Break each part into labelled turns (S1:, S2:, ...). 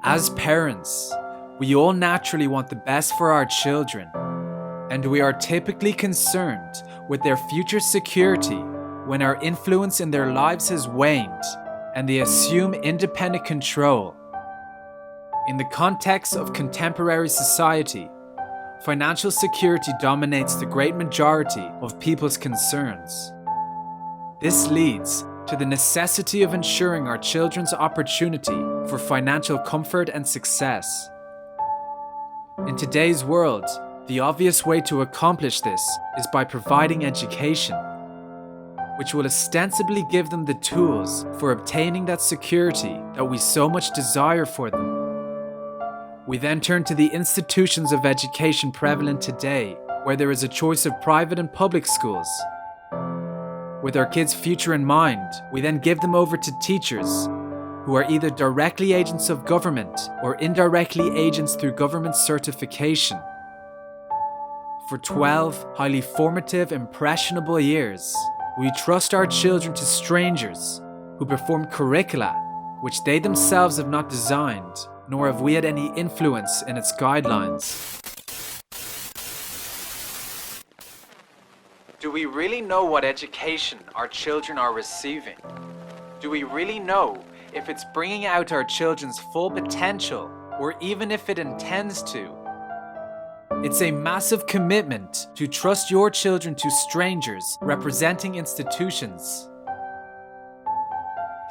S1: As parents, we all naturally want the best for our children, and we are typically concerned with their future security when our influence in their lives has waned and they assume independent control. In the context of contemporary society, financial security dominates the great majority of people's concerns. This leads to the necessity of ensuring our children's opportunity for financial comfort and success. In today's world, the obvious way to accomplish this is by providing education, which will ostensibly give them the tools for obtaining that security that we so much desire for them. We then turn to the institutions of education prevalent today, where there is a choice of private and public schools. With our kids' future in mind, we then give them over to teachers who are either directly agents of government or indirectly agents through government certification. For 12 highly formative, impressionable years, we trust our children to strangers who perform curricula which they themselves have not designed, nor have we had any influence in its guidelines. Do we really know what education our children are receiving? Do we really know if it's bringing out our children's full potential, or even if it intends to? It's a massive commitment to trust your children to strangers representing institutions.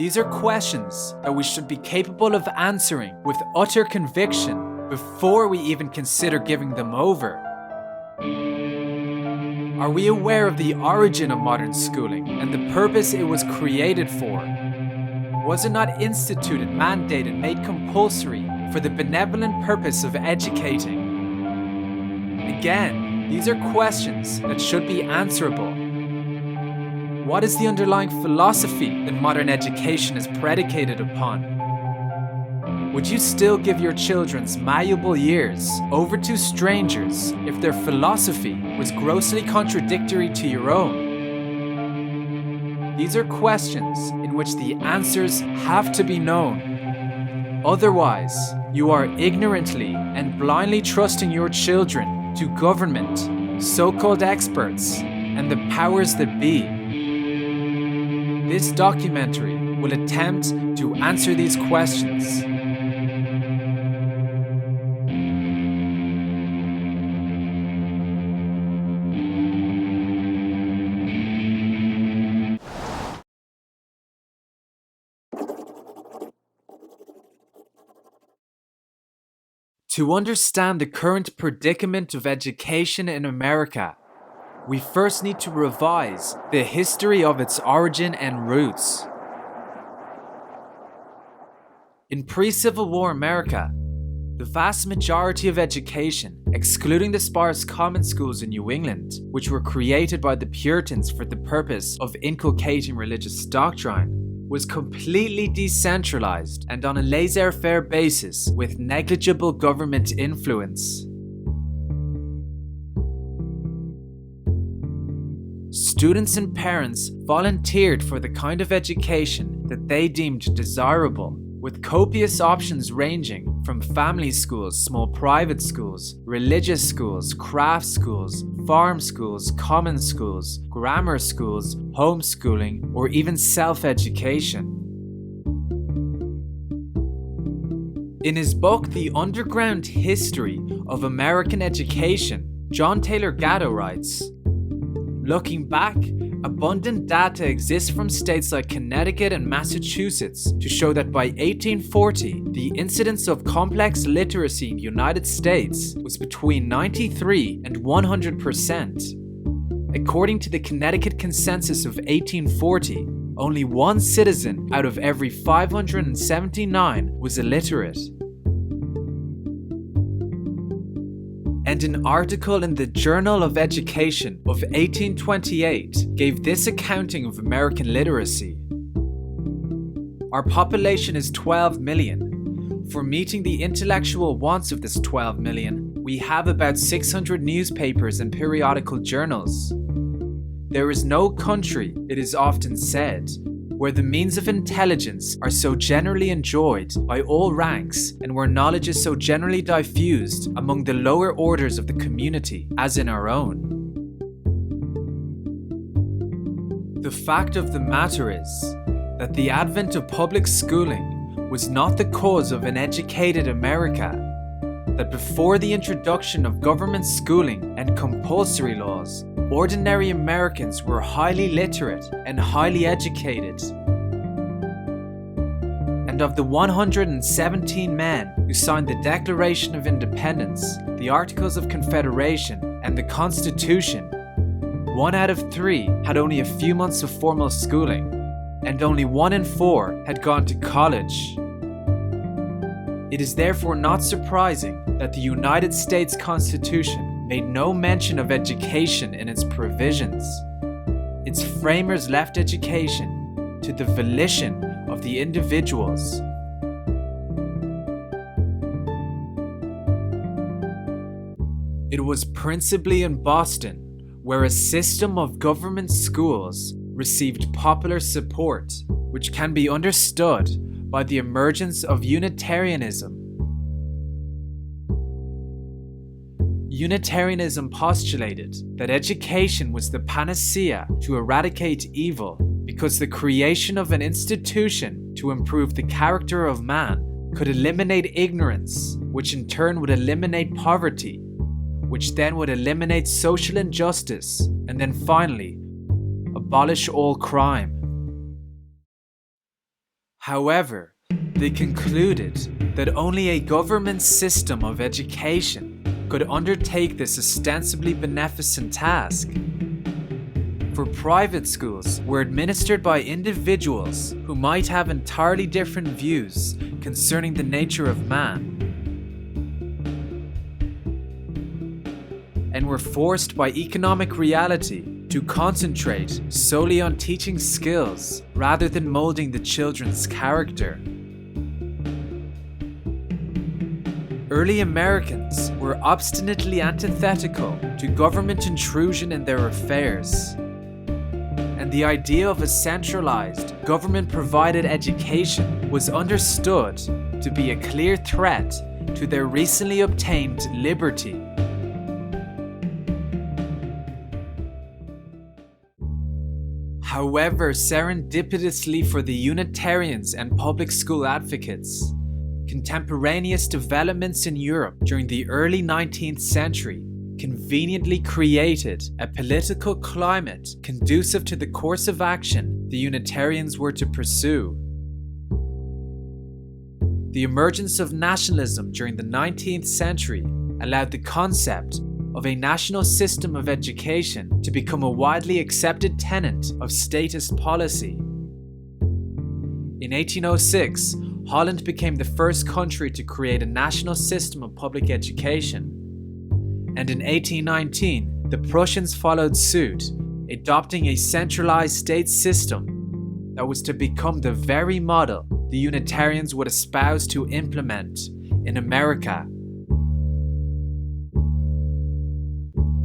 S1: These are questions that we should be capable of answering with utter conviction before we even consider giving them over. Are we aware of the origin of modern schooling and the purpose it was created for? Was it not instituted, mandated, made compulsory for the benevolent purpose of educating? Again, these are questions that should be answerable. What is the underlying philosophy that modern education is predicated upon? Would you still give your children's malleable years over to strangers if their philosophy was grossly contradictory to your own? These are questions in which the answers have to be known. Otherwise, you are ignorantly and blindly trusting your children to government, so-called experts, and the powers that be. This documentary will attempt to answer these questions. To understand the current predicament of education in America, we first need to revise the history of its origin and roots. In pre-Civil War America, the vast majority of education, excluding the sparse common schools in New England, which were created by the Puritans for the purpose of inculcating religious doctrine, was completely decentralized and on a laissez-faire basis with negligible government influence. Students and parents volunteered for the kind of education that they deemed desirable, with copious options ranging from family schools, small private schools, religious schools, craft schools, farm schools, common schools, grammar schools, homeschooling, or even self-education. In his book, The Underground History of American Education, John Taylor Gatto writes, "Looking back, Abundant data exists from states like Connecticut and Massachusetts to show that by 1840, the incidence of complex literacy in the United States was between 93 and 100%. According to the Connecticut Consensus of 1840, only one citizen out of every 579 was illiterate. And an article in the Journal of Education of 1828 gave this accounting of American literacy. Our population is 12 million. For meeting the intellectual wants of this 12 million, we have about 600 newspapers and periodical journals. There is no country, it is often said, where the means of intelligence are so generally enjoyed by all ranks and where knowledge is so generally diffused among the lower orders of the community as in our own. The fact of the matter is that the advent of public schooling was not the cause of an educated America, that before the introduction of government schooling and compulsory laws, ordinary Americans were highly literate and highly educated. And of the 117 men who signed the Declaration of Independence, the Articles of Confederation, and the Constitution, 1 out of 3 had only a few months of formal schooling, and only 1 in 4 had gone to college. It is therefore not surprising that the United States Constitution made no mention of education in its provisions. Its framers left education to the volition of the individuals. It was principally in Boston where a system of government schools received popular support, which can be understood by the emergence of Unitarianism. Unitarianism postulated that education was the panacea to eradicate evil because the creation of an institution to improve the character of man could eliminate ignorance, which in turn would eliminate poverty, which then would eliminate social injustice, and then finally, abolish all crime. However, they concluded that only a government system of education could undertake this ostensibly beneficent task. For private schools were administered by individuals who might have entirely different views concerning the nature of man, and were forced by economic reality to concentrate solely on teaching skills rather than molding the children's character. Early Americans were obstinately antithetical to government intrusion in their affairs, and the idea of a centralized, government-provided education was understood to be a clear threat to their recently obtained liberty. However, serendipitously for the Unitarians and public school advocates, contemporaneous developments in Europe during the early 19th century conveniently created a political climate conducive to the course of action the Unitarians were to pursue. The emergence of nationalism during the 19th century allowed the concept of a national system of education to become a widely accepted tenet of statist policy. In 1806, Holland became the first country to create a national system of public education. And in 1819, the Prussians followed suit, adopting a centralized state system that was to become the very model the Unitarians would espouse to implement in America.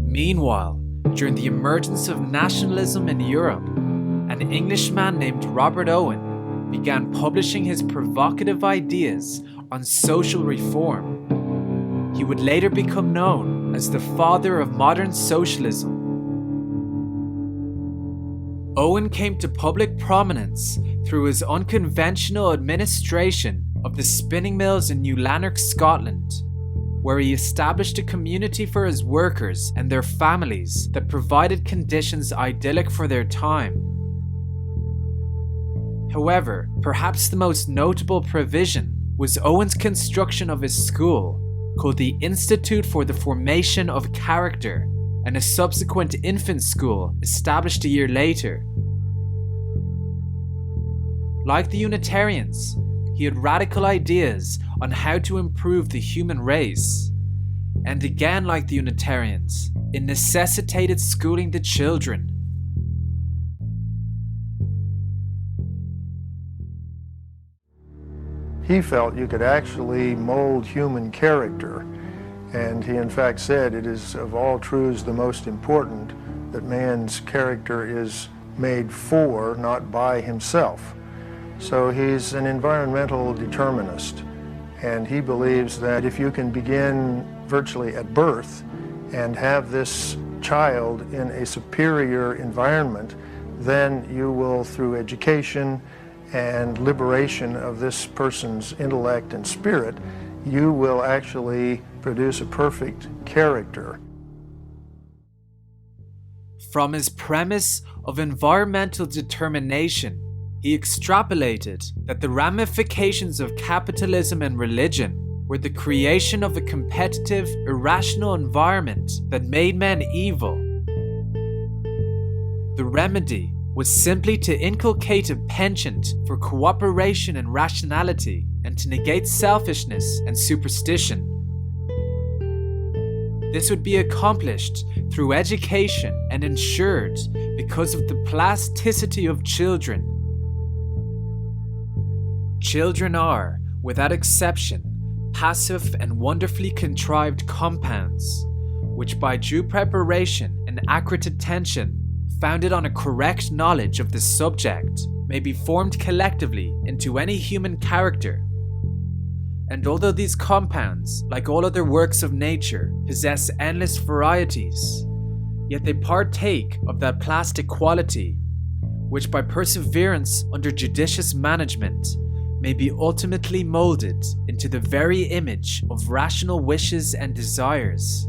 S1: Meanwhile, during the emergence of nationalism in Europe, an Englishman named Robert Owen began publishing his provocative ideas on social reform. He would later become known as the father of modern socialism. Owen came to public prominence through his unconventional administration of the spinning mills in New Lanark, Scotland, where he established a community for his workers and their families that provided conditions idyllic for their time. However, perhaps the most notable provision was Owen's construction of his school, called the Institute for the Formation of Character, and a subsequent infant school established a year later. Like the Unitarians, he had radical ideas on how to improve the human race, and again like the Unitarians, it necessitated schooling the children.
S2: He felt you could actually mold human character, and he in fact said it is of all truths the most important that man's character is made for, not by himself. So he's an environmental determinist, and he believes that if you can begin virtually at birth and have this child in a superior environment, then you will, through education and liberation of this person's intellect and spirit, you will actually produce a perfect character.
S1: From his premise of environmental determination, he extrapolated that the ramifications of capitalism and religion were the creation of a competitive, irrational environment that made men evil. The remedy was simply to inculcate a penchant for cooperation and rationality, and to negate selfishness and superstition. This would be accomplished through education and ensured because of the plasticity of children. Children are, without exception, passive and wonderfully contrived compounds, which by due preparation and accurate attention, founded on a correct knowledge of the subject, may be formed collectively into any human character. And although these compounds, like all other works of nature, possess endless varieties, yet they partake of that plastic quality, which by perseverance under judicious management may be ultimately molded into the very image of rational wishes and desires.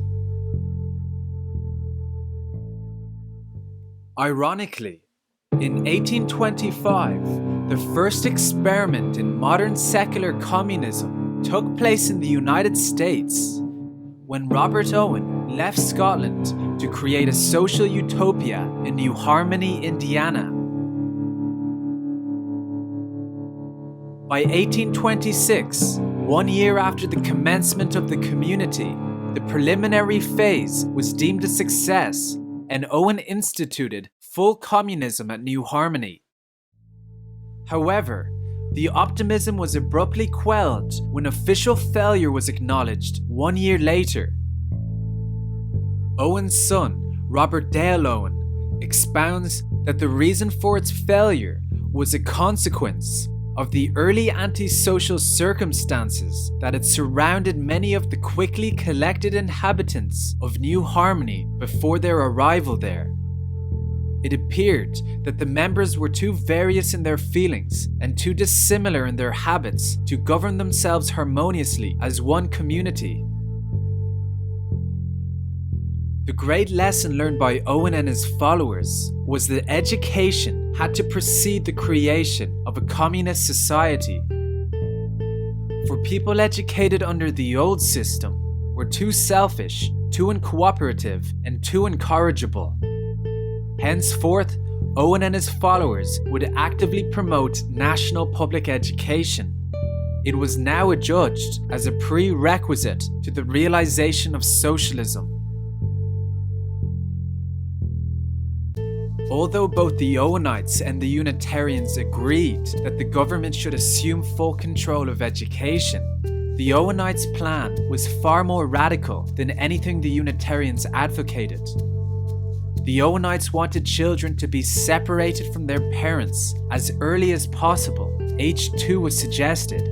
S1: Ironically, in 1825, the first experiment in modern secular communism took place in the United States, when Robert Owen left Scotland to create a social utopia in New Harmony, Indiana. By 1826, 1 year after the commencement of the community, the preliminary phase was deemed a success, and Owen instituted full communism at New Harmony. However, the optimism was abruptly quelled when official failure was acknowledged 1 year later. Owen's son, Robert Dale Owen, expounds that the reason for its failure was a consequence of the early antisocial circumstances that had surrounded many of the quickly collected inhabitants of New Harmony before their arrival there. It appeared that the members were too various in their feelings and too dissimilar in their habits to govern themselves harmoniously as one community. The great lesson learned by Owen and his followers was that education had to precede the creation of a communist society. For people educated under the old system were too selfish, too uncooperative, and too incorrigible. Henceforth, Owen and his followers would actively promote national public education. It was now adjudged as a prerequisite to the realization of socialism. Although both the Owenites and the Unitarians agreed that the government should assume full control of education, the Owenites' plan was far more radical than anything the Unitarians advocated. The Owenites wanted children to be separated from their parents as early as possible, age 2 was suggested,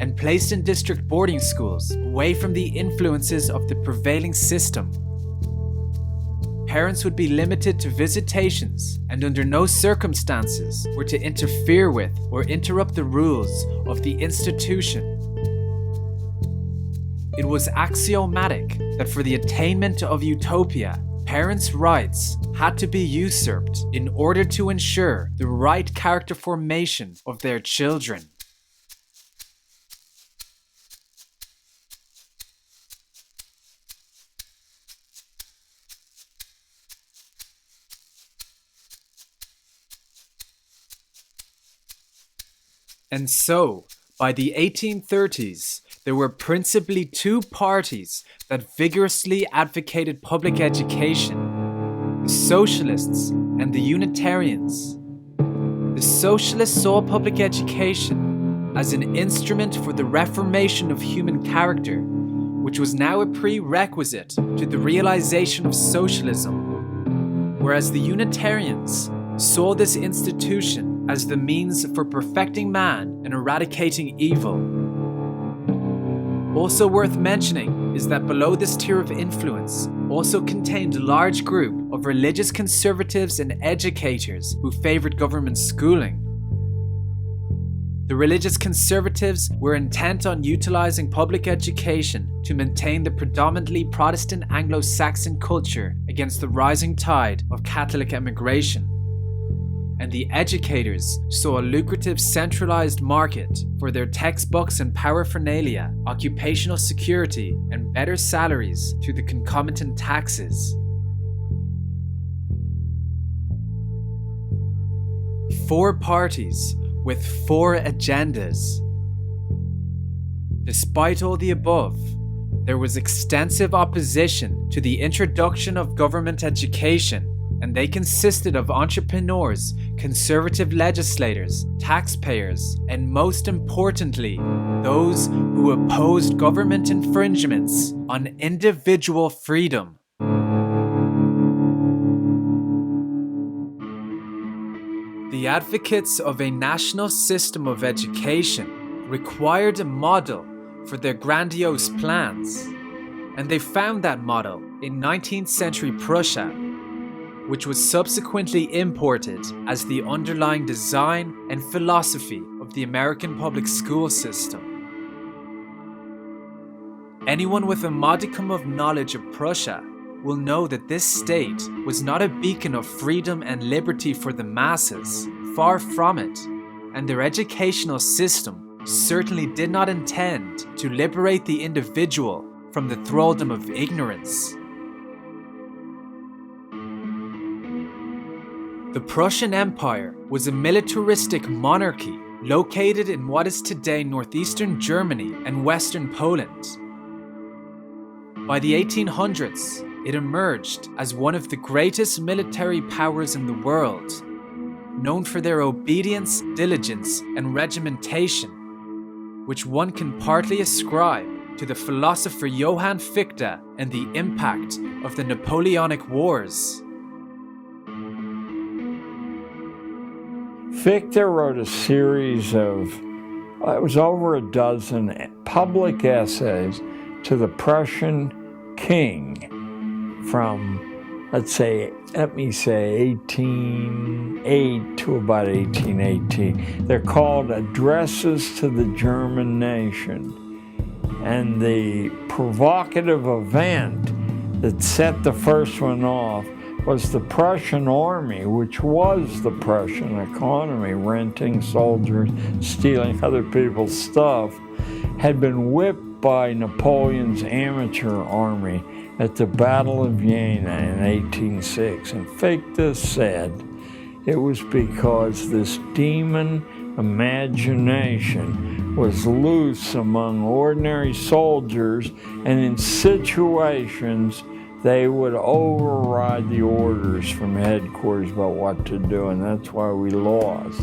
S1: and placed in district boarding schools away from the influences of the prevailing system. Parents would be limited to visitations and under no circumstances were to interfere with or interrupt the rules of the institution. it was axiomatic that for the attainment of utopia, parents' rights had to be usurped in order to ensure the right character formation of their children. And so, by the 1830s, there were principally two parties that vigorously advocated public education: the Socialists and the Unitarians. The Socialists saw public education as an instrument for the reformation of human character, which was now a prerequisite to the realization of socialism, whereas the Unitarians saw this institution as the means for perfecting man and eradicating evil. Also worth mentioning is that below this tier of influence also contained a large group of religious conservatives and educators who favored government schooling. The religious conservatives were intent on utilizing public education to maintain the predominantly Protestant Anglo-Saxon culture against the rising tide of Catholic emigration. And the educators saw a lucrative centralized market for their textbooks and paraphernalia, occupational security, and better salaries through the concomitant taxes. Four parties with four agendas. Despite all the above, there was extensive opposition to the introduction of government education, and they consisted of entrepreneurs, conservative legislators, taxpayers, and most importantly, those who opposed government infringements on individual freedom. The advocates of a national system of education required a model for their grandiose plans, and they found that model in 19th century Prussia, which was subsequently imported as the underlying design and philosophy of the American public school system. Anyone with a modicum of knowledge of Prussia will know that this state was not a beacon of freedom and liberty for the masses, far from it, and their educational system certainly did not intend to liberate the individual from the thraldom of ignorance. The Prussian Empire was a militaristic monarchy located in what is today northeastern Germany and western Poland. By the 1800s, it emerged as one of the greatest military powers in the world, known for their obedience, diligence, and regimentation, which one can partly ascribe to the philosopher Johann Fichte and the impact of the Napoleonic Wars.
S3: Fichte wrote a series of, it was over a dozen public essays to the Prussian king from, let me say 1808 to about 1818. They're called Addresses to the German Nation. And the provocative event that set the first one off was the Prussian army, which was the Prussian economy, renting soldiers, stealing other people's stuff, had been whipped by Napoleon's amateur army at the Battle of Jena in 1806. And Fichte said it was because this demon imagination was loose among ordinary soldiers, and in situations they would override the orders from headquarters about what to do, and that's why we lost.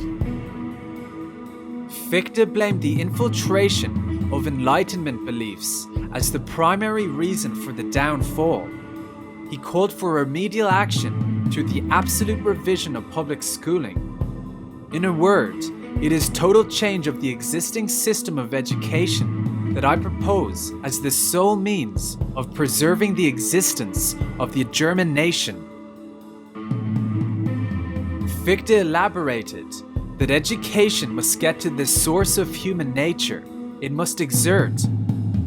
S1: Fichte blamed the infiltration of Enlightenment beliefs as the primary reason for the downfall. He called for remedial action through the absolute revision of public schooling. In a word, it is total change of the existing system of education that I propose as the sole means of preserving the existence of the German nation. Fichte elaborated that education must get to the source of human nature. It must exert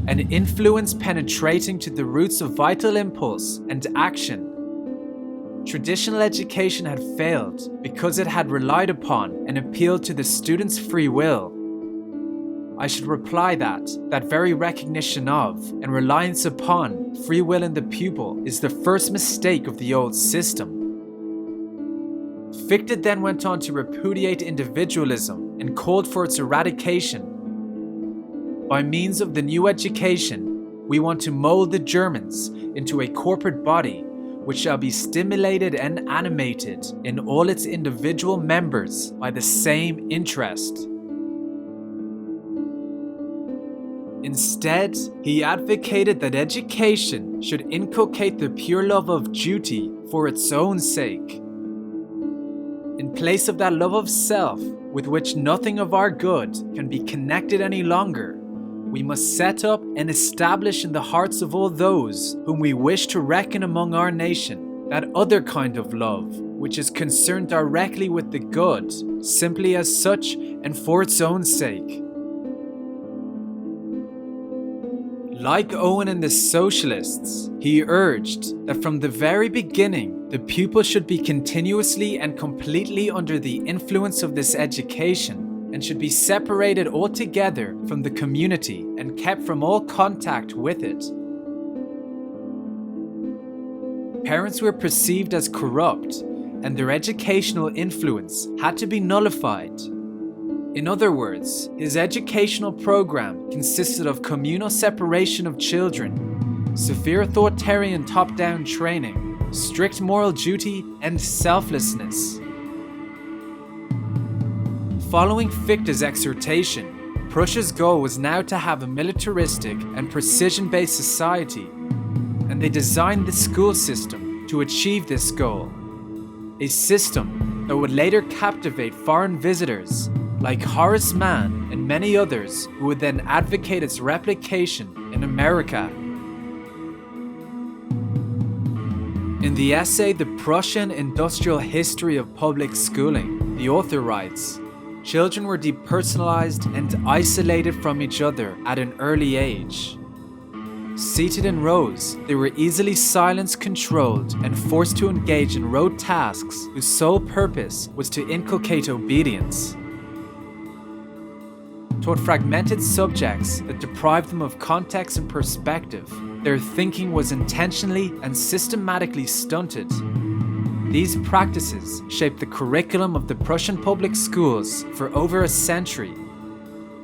S1: an influence penetrating to the roots of vital impulse and action. Traditional education had failed because it had relied upon and appealed to the student's free will. I should reply that very recognition of and reliance upon free will in the pupil is the first mistake of the old system. Fichte then went on to repudiate individualism and called for its eradication. By means of the new education, we want to mold the Germans into a corporate body which shall be stimulated and animated in all its individual members by the same interest. Instead, he advocated that education should inculcate the pure love of duty for its own sake. In place of that love of self, with which nothing of our good can be connected any longer, we must set up and establish in the hearts of all those whom we wish to reckon among our nation that other kind of love, which is concerned directly with the good, simply as such and for its own sake. Like Owen and the socialists, he urged that from the very beginning, the pupil should be continuously and completely under the influence of this education, and should be separated altogether from the community and kept from all contact with it. Parents were perceived as corrupt, and their educational influence had to be nullified. In other words, his educational program consisted of communal separation of children, severe authoritarian top-down training, strict moral duty, and selflessness. Following Fichte's exhortation, Prussia's goal was now to have a militaristic and precision-based society, and they designed the school system to achieve this goal. A system that would later captivate foreign visitors like Horace Mann and many others who would then advocate its replication in America. In the essay The Prussian Industrial History of Public Schooling, the author writes, children were depersonalized and isolated from each other at an early age. Seated in rows, they were easily silenced, controlled, and forced to engage in rote tasks whose sole purpose was to inculcate obedience. Taught fragmented subjects that deprived them of context and perspective, their thinking was intentionally and systematically stunted. These practices shaped the curriculum of the Prussian public schools for over a century.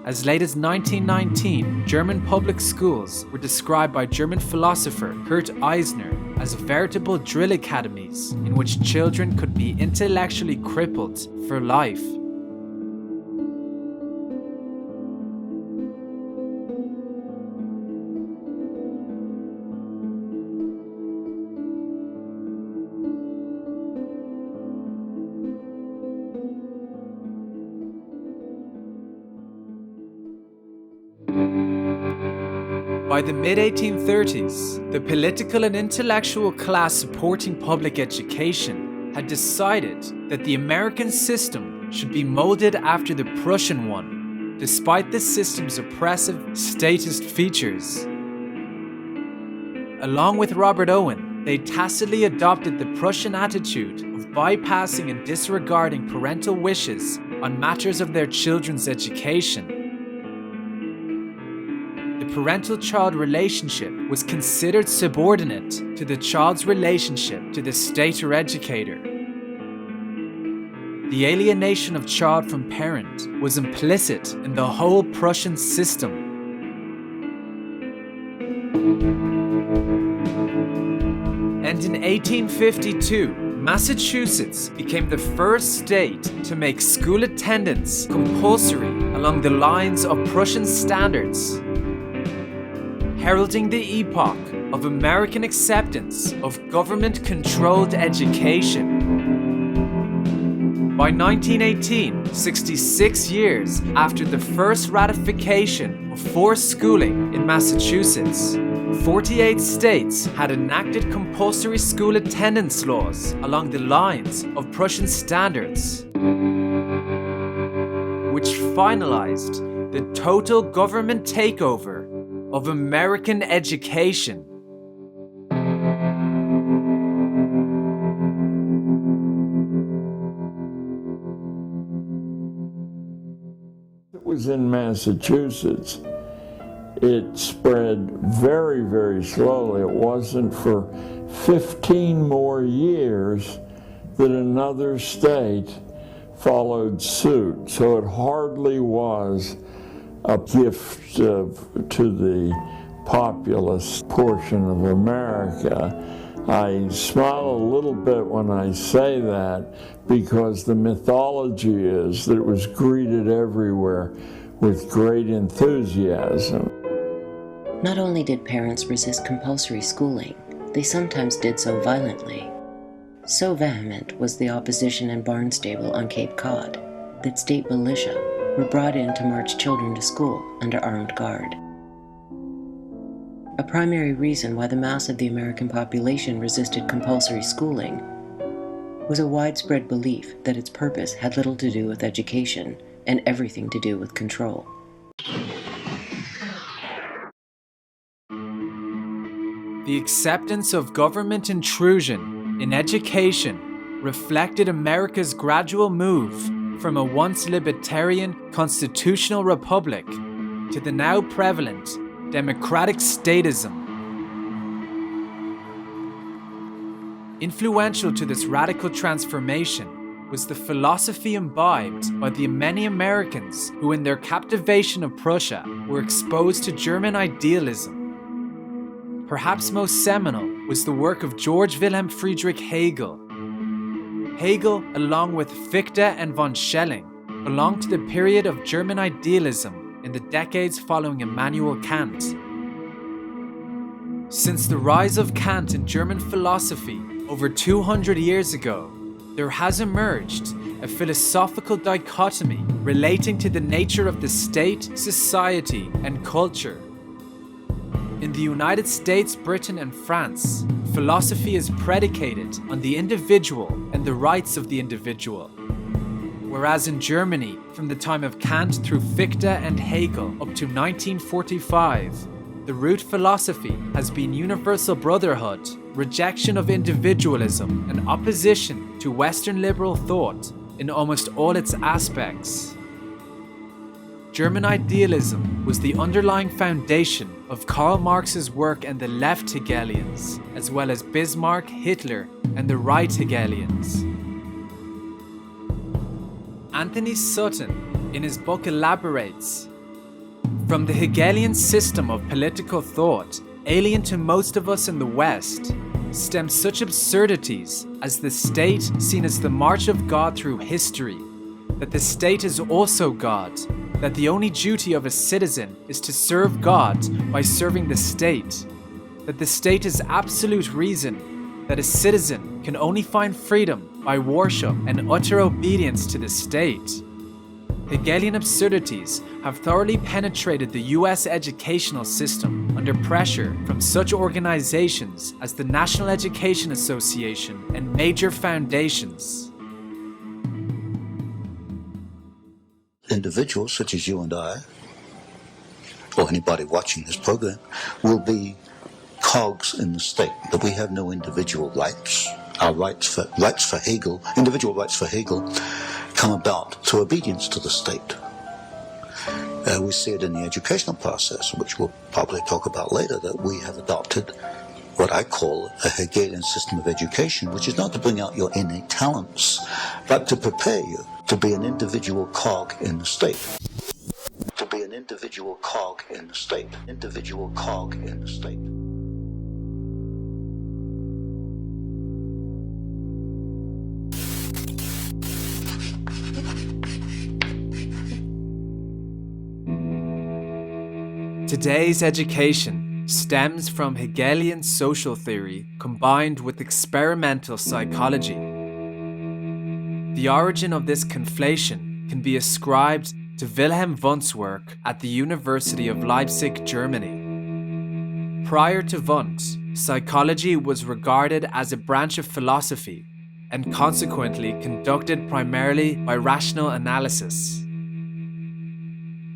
S1: As late as 1919, German public schools were described by German philosopher Kurt Eisner as veritable drill academies in which children could be intellectually crippled for life. By the mid-1830s, the political and intellectual class supporting public education had decided that the American system should be molded after the Prussian one, despite the system's oppressive, statist features. Along with Robert Owen, they tacitly adopted the Prussian attitude of bypassing and disregarding parental wishes on matters of their children's education. The parental-child relationship was considered subordinate to the child's relationship to the state or educator. The alienation of child from parent was implicit in the whole Prussian system. And in 1852, Massachusetts became the first state to make school attendance compulsory along the lines of Prussian standards, heralding the epoch of American acceptance of government-controlled education. By 1918, 66 years after the first ratification of forced schooling in Massachusetts, 48 states had enacted compulsory school attendance laws along the lines of Prussian standards, which finalized the total government takeover of American education.
S3: It was in Massachusetts. It spread very, very slowly. It wasn't for 15 more years that another state followed suit. So it hardly was a gift to the populous portion of America. I smile a little bit when I say that because the mythology is that it was greeted everywhere with great enthusiasm.
S4: Not only did parents resist compulsory schooling, they sometimes did so violently. So vehement was the opposition in Barnstable on Cape Cod that state militia were brought in to march children to school under armed guard. A primary reason why the mass of the American population resisted compulsory schooling was a widespread belief that its purpose had little to do with education and everything to do with control.
S1: The acceptance of government intrusion in education reflected America's gradual move from a once libertarian constitutional republic to the now prevalent democratic statism. Influential to this radical transformation was the philosophy imbibed by the many Americans who, in their captivation of Prussia, were exposed to German idealism. Perhaps most seminal was the work of George Wilhelm Friedrich Hegel. Hegel, along with Fichte and von Schelling, belonged to the period of German idealism in the decades following Immanuel Kant. Since the rise of Kant in German philosophy over 200 years ago, there has emerged a philosophical dichotomy relating to the nature of the state, society, and culture. In the United States, Britain, and France, philosophy is predicated on the individual and the rights of the individual. Whereas in Germany, from the time of Kant through Fichte and Hegel up to 1945, the root philosophy has been universal brotherhood, rejection of individualism, and opposition to Western liberal thought in almost all its aspects. German idealism was the underlying foundation of Karl Marx's work and the left Hegelians, as well as Bismarck, Hitler, and the right Hegelians. Anthony Sutton, in his book, elaborates, "From the Hegelian system of political thought, alien to most of us in the West, stem such absurdities as the state seen as the march of God through history, that the state is also God, that the only duty of a citizen is to serve God by serving the state, that the state is absolute reason, that a citizen can only find freedom by worship and utter obedience to the state." Hegelian absurdities have thoroughly penetrated the US educational system under pressure from such organizations as the National Education Association and major foundations.
S5: Individuals such as you and I, or anybody watching this program, will be cogs in the state, but we have no individual rights. Our rights for Hegel, individual rights for Hegel, come about through obedience to the state. We see it in the educational process, which we'll probably talk about later, that we have adopted what I call a Hegelian system of education, which is not to bring out your innate talents, but to prepare you to be an individual cog in the state. To be an individual cog in the state. Individual cog in the state.
S1: Today's education stems from Hegelian social theory combined with experimental psychology. The origin of this conflation can be ascribed to Wilhelm Wundt's work at the University of Leipzig, Germany. Prior to Wundt, psychology was regarded as a branch of philosophy and consequently conducted primarily by rational analysis.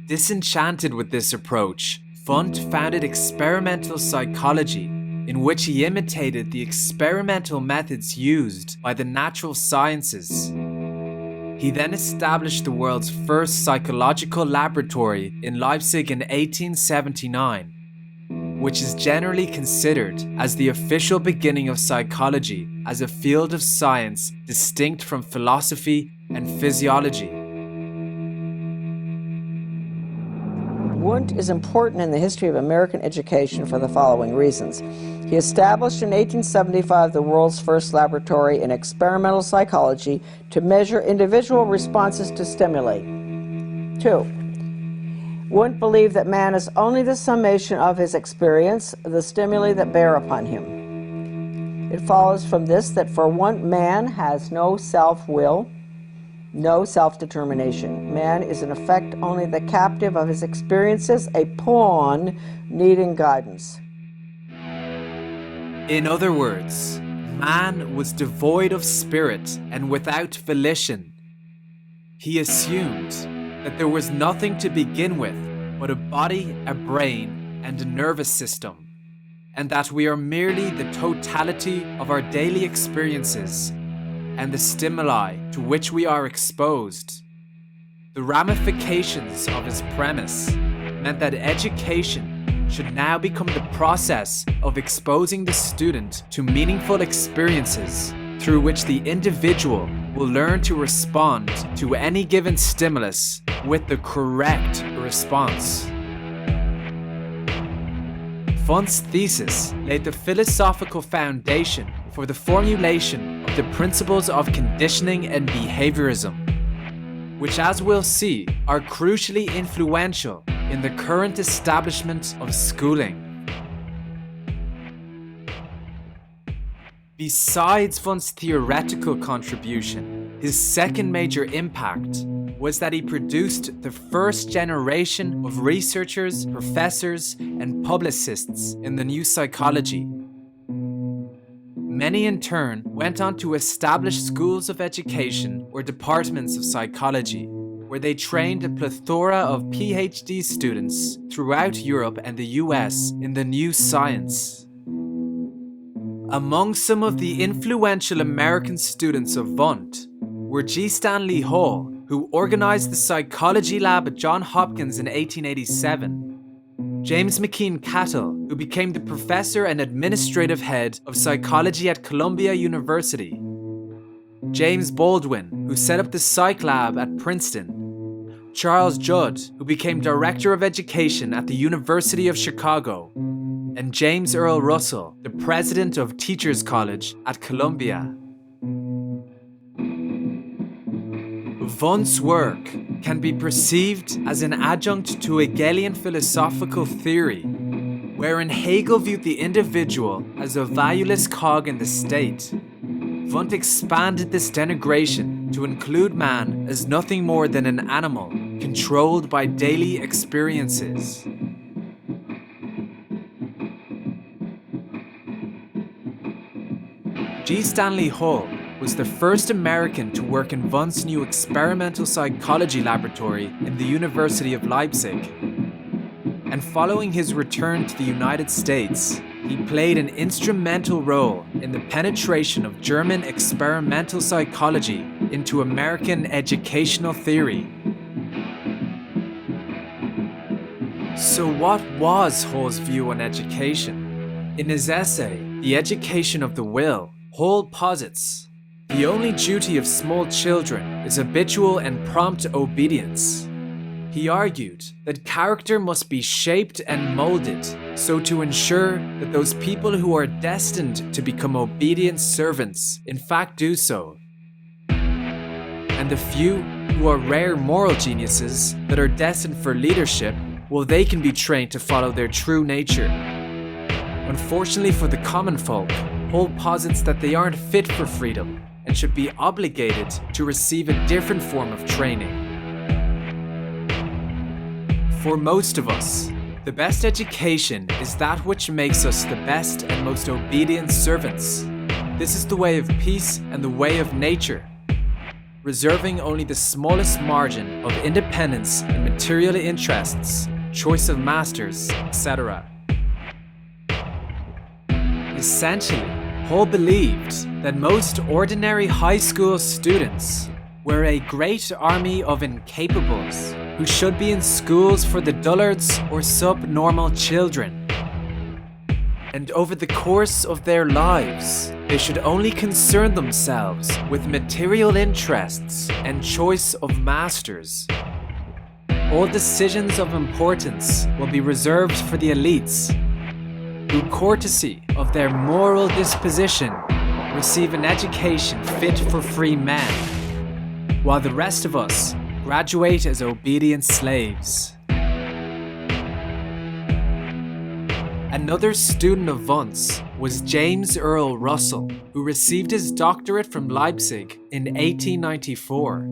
S1: Disenchanted with this approach, Wundt founded experimental psychology, in which he imitated the experimental methods used by the natural sciences. He then established the world's first psychological laboratory in Leipzig in 1879, which is generally considered as the official beginning of psychology as a field of science distinct from philosophy and physiology.
S6: Wundt is important in the history of American education for the following reasons. He established in 1875 the world's first laboratory in experimental psychology to measure individual responses to stimuli. 2. Wundt believed that man is only the summation of his experience, the stimuli that bear upon him. It follows from this that for Wundt, man has no self-will, no self-determination. Man is in effect only the captive of his experiences, a pawn needing guidance.
S1: In other words, man was devoid of spirit and without volition. He assumed that there was nothing to begin with but a body, a brain, and a nervous system, and that we are merely the totality of our daily experiences and the stimuli to which we are exposed. The ramifications of his premise meant that education should now become the process of exposing the student to meaningful experiences through which the individual will learn to respond to any given stimulus with the correct response. Wundt's thesis laid the philosophical foundation for the formulation of the principles of conditioning and behaviorism, which, as we'll see, are crucially influential in the current establishment of schooling. Besides Wundt's theoretical contribution, his second major impact was that he produced the first generation of researchers, professors, and publicists in the new psychology. Many in turn went on to establish schools of education or departments of psychology, where they trained a plethora of PhD students throughout Europe and the US in the new science. Among some of the influential American students of Wundt were G. Stanley Hall, who organized the psychology lab at Johns Hopkins in 1887, James McKean Cattell, who became the professor and administrative head of psychology at Columbia University, James Baldwin, who set up the psych lab at Princeton, Charles Judd, who became director of education at the University of Chicago, and James Earl Russell, the president of Teachers College at Columbia. Wundt's work can be perceived as an adjunct to Hegelian philosophical theory, wherein Hegel viewed the individual as a valueless cog in the state. Wundt expanded this denigration to include man as nothing more than an animal controlled by daily experiences. G. Stanley Hall was the first American to work in Wundt's new experimental psychology laboratory in the University of Leipzig. And following his return to the United States, he played an instrumental role in the penetration of German experimental psychology into American educational theory. So what was Hall's view on education? In his essay, The Education of the Will, Hall posits, the only duty of small children is habitual and prompt obedience. He argued that character must be shaped and molded so to ensure that those people who are destined to become obedient servants in fact do so. And the few who are rare moral geniuses that are destined for leadership, well, they can be trained to follow their true nature. Unfortunately for the common folk, Hall posits that they aren't fit for freedom and should be obligated to receive a different form of training. For most of us, the best education is that which makes us the best and most obedient servants. This is the way of peace and the way of nature, reserving only the smallest margin of independence in material interests choice of masters, etc. Essentially, Hall believed that most ordinary high school students were a great army of incapables who should be in schools for the dullards or subnormal children. And over the course of their lives, they should only concern themselves with material interests and choice of masters. All decisions of importance will be reserved for the elites, who, courtesy of their moral disposition, receive an education fit for free men, while the rest of us graduate as obedient slaves. Another student of Wundt's was James Earl Russell, who received his doctorate from Leipzig in 1894.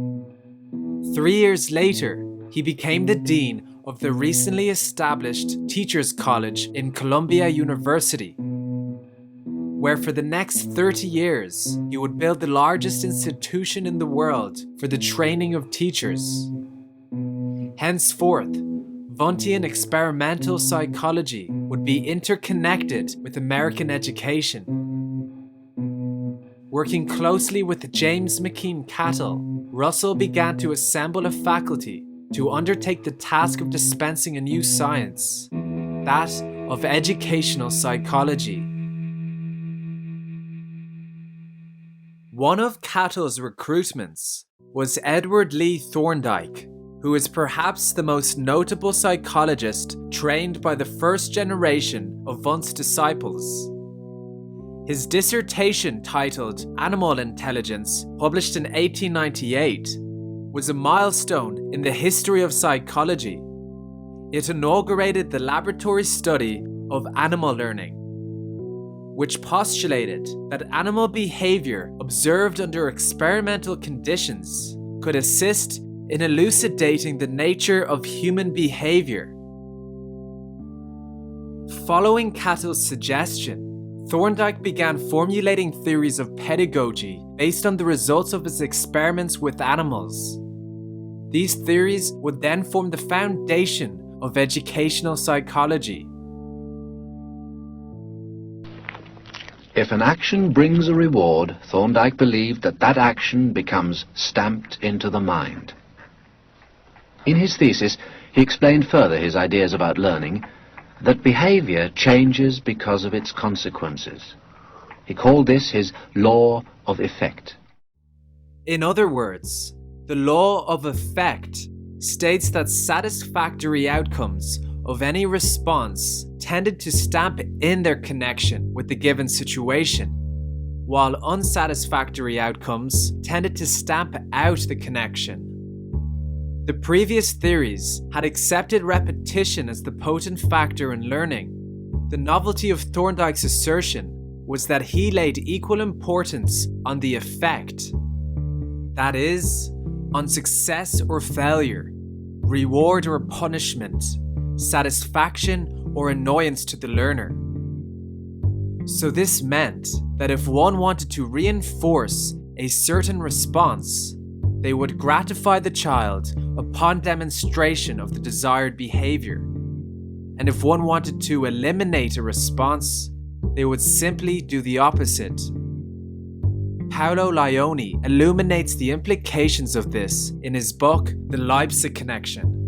S1: 3 years later, he became the dean of the recently established Teachers College in Columbia University, where for the next 30 years he would build the largest institution in the world for the training of teachers. Henceforth, Wundtian experimental psychology would be interconnected with American education. Working closely with James McKean Cattell, Russell began to assemble a faculty to undertake the task of dispensing a new science, that of educational psychology. One of Cattell's recruitments was Edward Lee Thorndike, who is perhaps the most notable psychologist trained by the first generation of Wundt's disciples. His dissertation, titled Animal Intelligence, published in 1898, was a milestone in the history of psychology. It inaugurated the laboratory study of animal learning, which postulated that animal behavior observed under experimental conditions could assist in elucidating the nature of human behavior. Following Cattell's suggestion, Thorndike began formulating theories of pedagogy based on the results of his experiments with animals. These theories would then form the foundation of educational psychology.
S7: If an action brings a reward, Thorndike believed that that action becomes stamped into the mind. In his thesis, he explained further his ideas about learning, that behavior changes because of its consequences. He called this his law of effect.
S1: In other words, the law of effect states that satisfactory outcomes of any response tended to stamp in their connection with the given situation, while unsatisfactory outcomes tended to stamp out the connection. The previous theories had accepted repetition as the potent factor in learning. The novelty of Thorndike's assertion was that he laid equal importance on the effect, that is, on success or failure, reward or punishment, satisfaction or annoyance to the learner. So this meant that if one wanted to reinforce a certain response, they would gratify the child upon demonstration of the desired behavior. And if one wanted to eliminate a response, they would simply do the opposite. Paolo Lioni illuminates the implications of this in his book, The Leipzig Connection.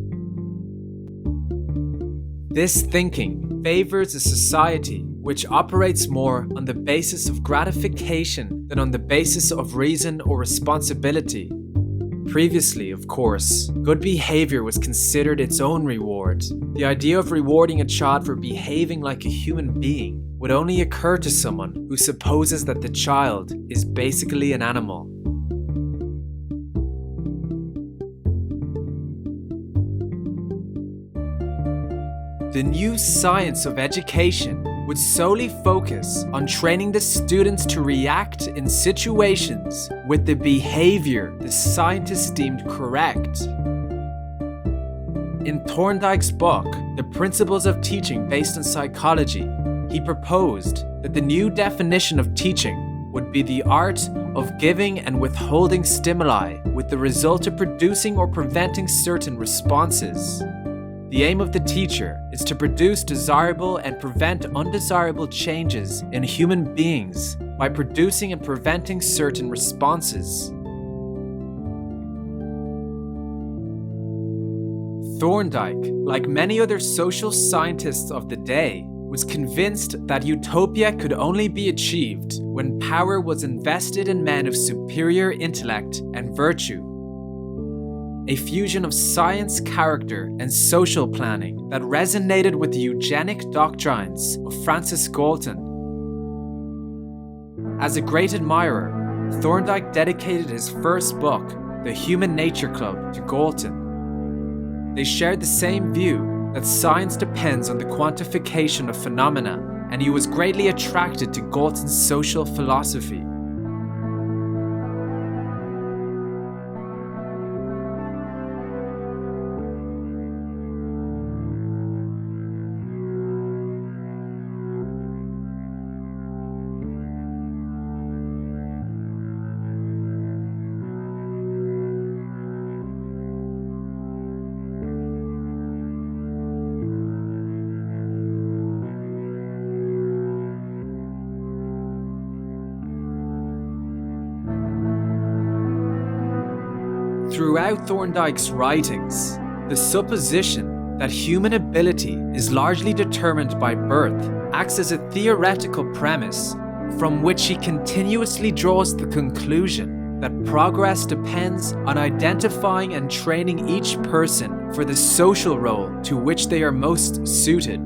S1: This thinking favors a society which operates more on the basis of gratification than on the basis of reason or responsibility. Previously, of course, good behavior was considered its own reward. The idea of rewarding a child for behaving like a human being would only occur to someone who supposes that the child is basically an animal. The new science of education would solely focus on training the students to react in situations with the behavior the scientists deemed correct. In Thorndike's book, The Principles of Teaching Based on Psychology, he proposed that the new definition of teaching would be the art of giving and withholding stimuli with the result of producing or preventing certain responses. The aim of the teacher is to produce desirable and prevent undesirable changes in human beings by producing and preventing certain responses. Thorndike, like many other social scientists of the day, was convinced that utopia could only be achieved when power was invested in men of superior intellect and virtue. A fusion of science, character, and social planning that resonated with the eugenic doctrines of Francis Galton. As a great admirer, Thorndike dedicated his first book, The Human Nature Club, to Galton. They shared the same view that science depends on the quantification of phenomena, and he was greatly attracted to Galton's social philosophy. Throughout Thorndike's writings, the supposition that human ability is largely determined by birth acts as a theoretical premise from which he continuously draws the conclusion that progress depends on identifying and training each person for the social role to which they are most suited.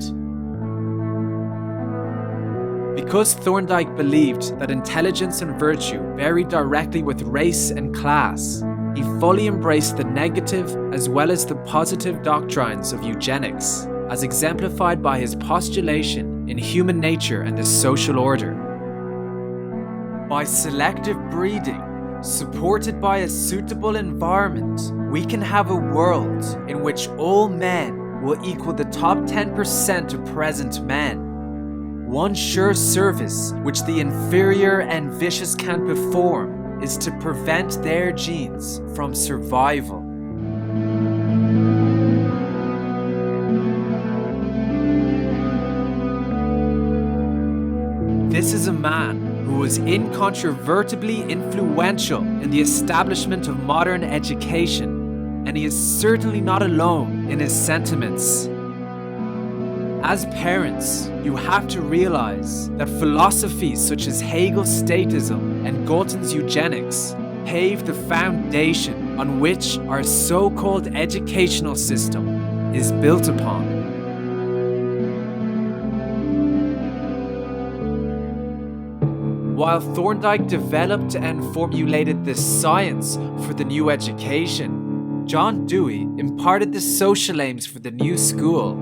S1: Because Thorndike believed that intelligence and virtue vary directly with race and class, he fully embraced the negative as well as the positive doctrines of eugenics, as exemplified by his postulation in Human Nature and the Social Order. By selective breeding, supported by a suitable environment, we can have a world in which all men will equal the top 10% of present men. One sure service which the inferior and vicious can perform is to prevent their genes from survival. This is a man who was incontrovertibly influential in the establishment of modern education, and he is certainly not alone in his sentiments. As parents, you have to realize that philosophies such as Hegel's statism and Galton's eugenics pave the foundation on which our so-called educational system is built upon. While Thorndike developed and formulated the science for the new education, John Dewey imparted the social aims for the new school,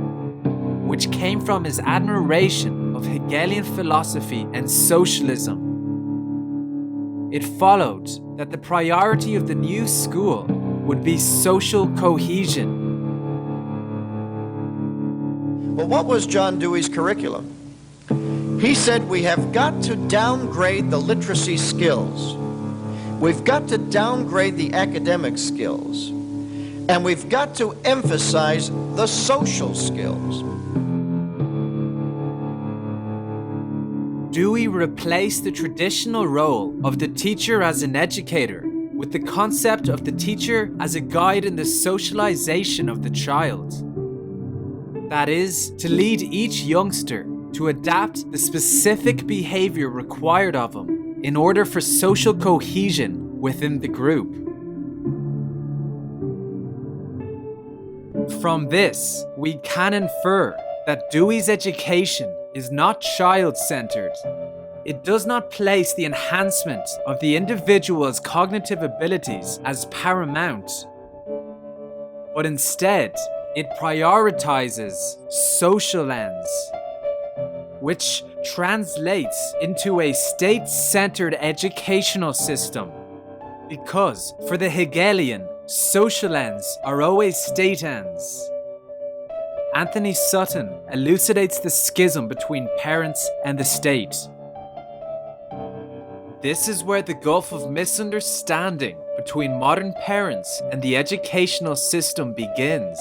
S1: which came from his admiration of Hegelian philosophy and socialism. It followed that the priority of the new school would be social cohesion.
S8: Well, what was John Dewey's curriculum? He said we have got to downgrade the literacy skills. We've got to downgrade the academic skills. And we've got to emphasize the social skills.
S1: Dewey replaced the traditional role of the teacher as an educator with the concept of the teacher as a guide in the socialization of the child. That is, to lead each youngster to adapt the specific behavior required of him in order for social cohesion within the group. From this, we can infer that Dewey's education is not child-centered. It does not place the enhancement of the individual's cognitive abilities as paramount, but instead, it prioritizes social ends, which translates into a state-centered educational system. Because for the Hegelian, social ends are always state ends. Anthony Sutton elucidates the schism between parents and the state. This is where the gulf of misunderstanding between modern parents and the educational system begins.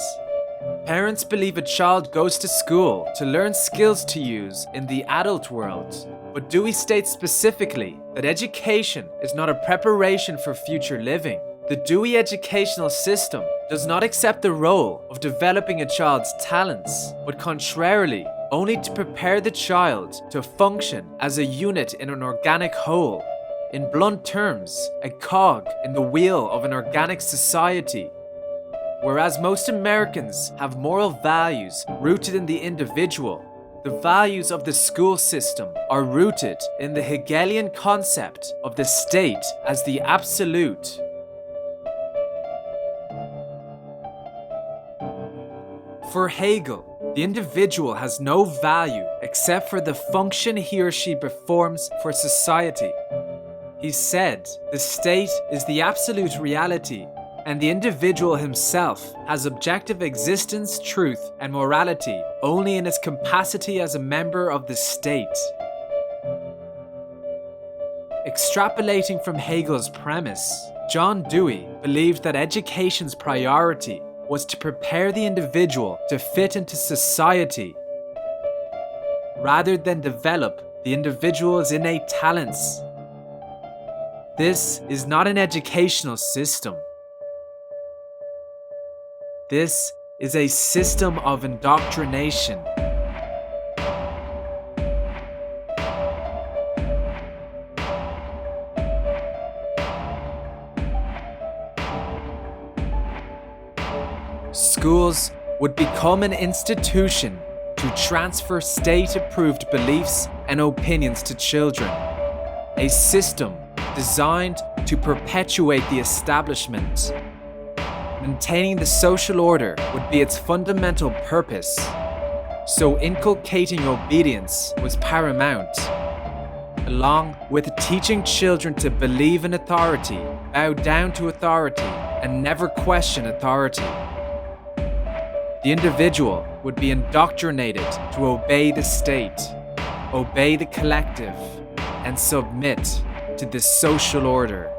S1: Parents believe a child goes to school to learn skills to use in the adult world. But Dewey states specifically that education is not a preparation for future living. The Dewey educational system does not accept the role of developing a child's talents, but contrarily, only to prepare the child to function as a unit in an organic whole. In blunt terms, a cog in the wheel of an organic society. Whereas most Americans have moral values rooted in the individual, the values of the school system are rooted in the Hegelian concept of the state as the absolute. For Hegel, the individual has no value except for the function he or she performs for society. He said, the state is the absolute reality, and the individual himself has objective existence, truth, and morality only in his capacity as a member of the state. Extrapolating from Hegel's premise, John Dewey believed that education's priority was to prepare the individual to fit into society, rather than develop the individual's innate talents. This is not an educational system. This is a system of indoctrination. Schools would become an institution to transfer state-approved beliefs and opinions to children. A system designed to perpetuate the establishment. Maintaining the social order would be its fundamental purpose, so inculcating obedience was paramount, along with teaching children to believe in authority, bow down to authority, and never question authority. The individual would be indoctrinated to obey the state, obey the collective, and submit to the social order.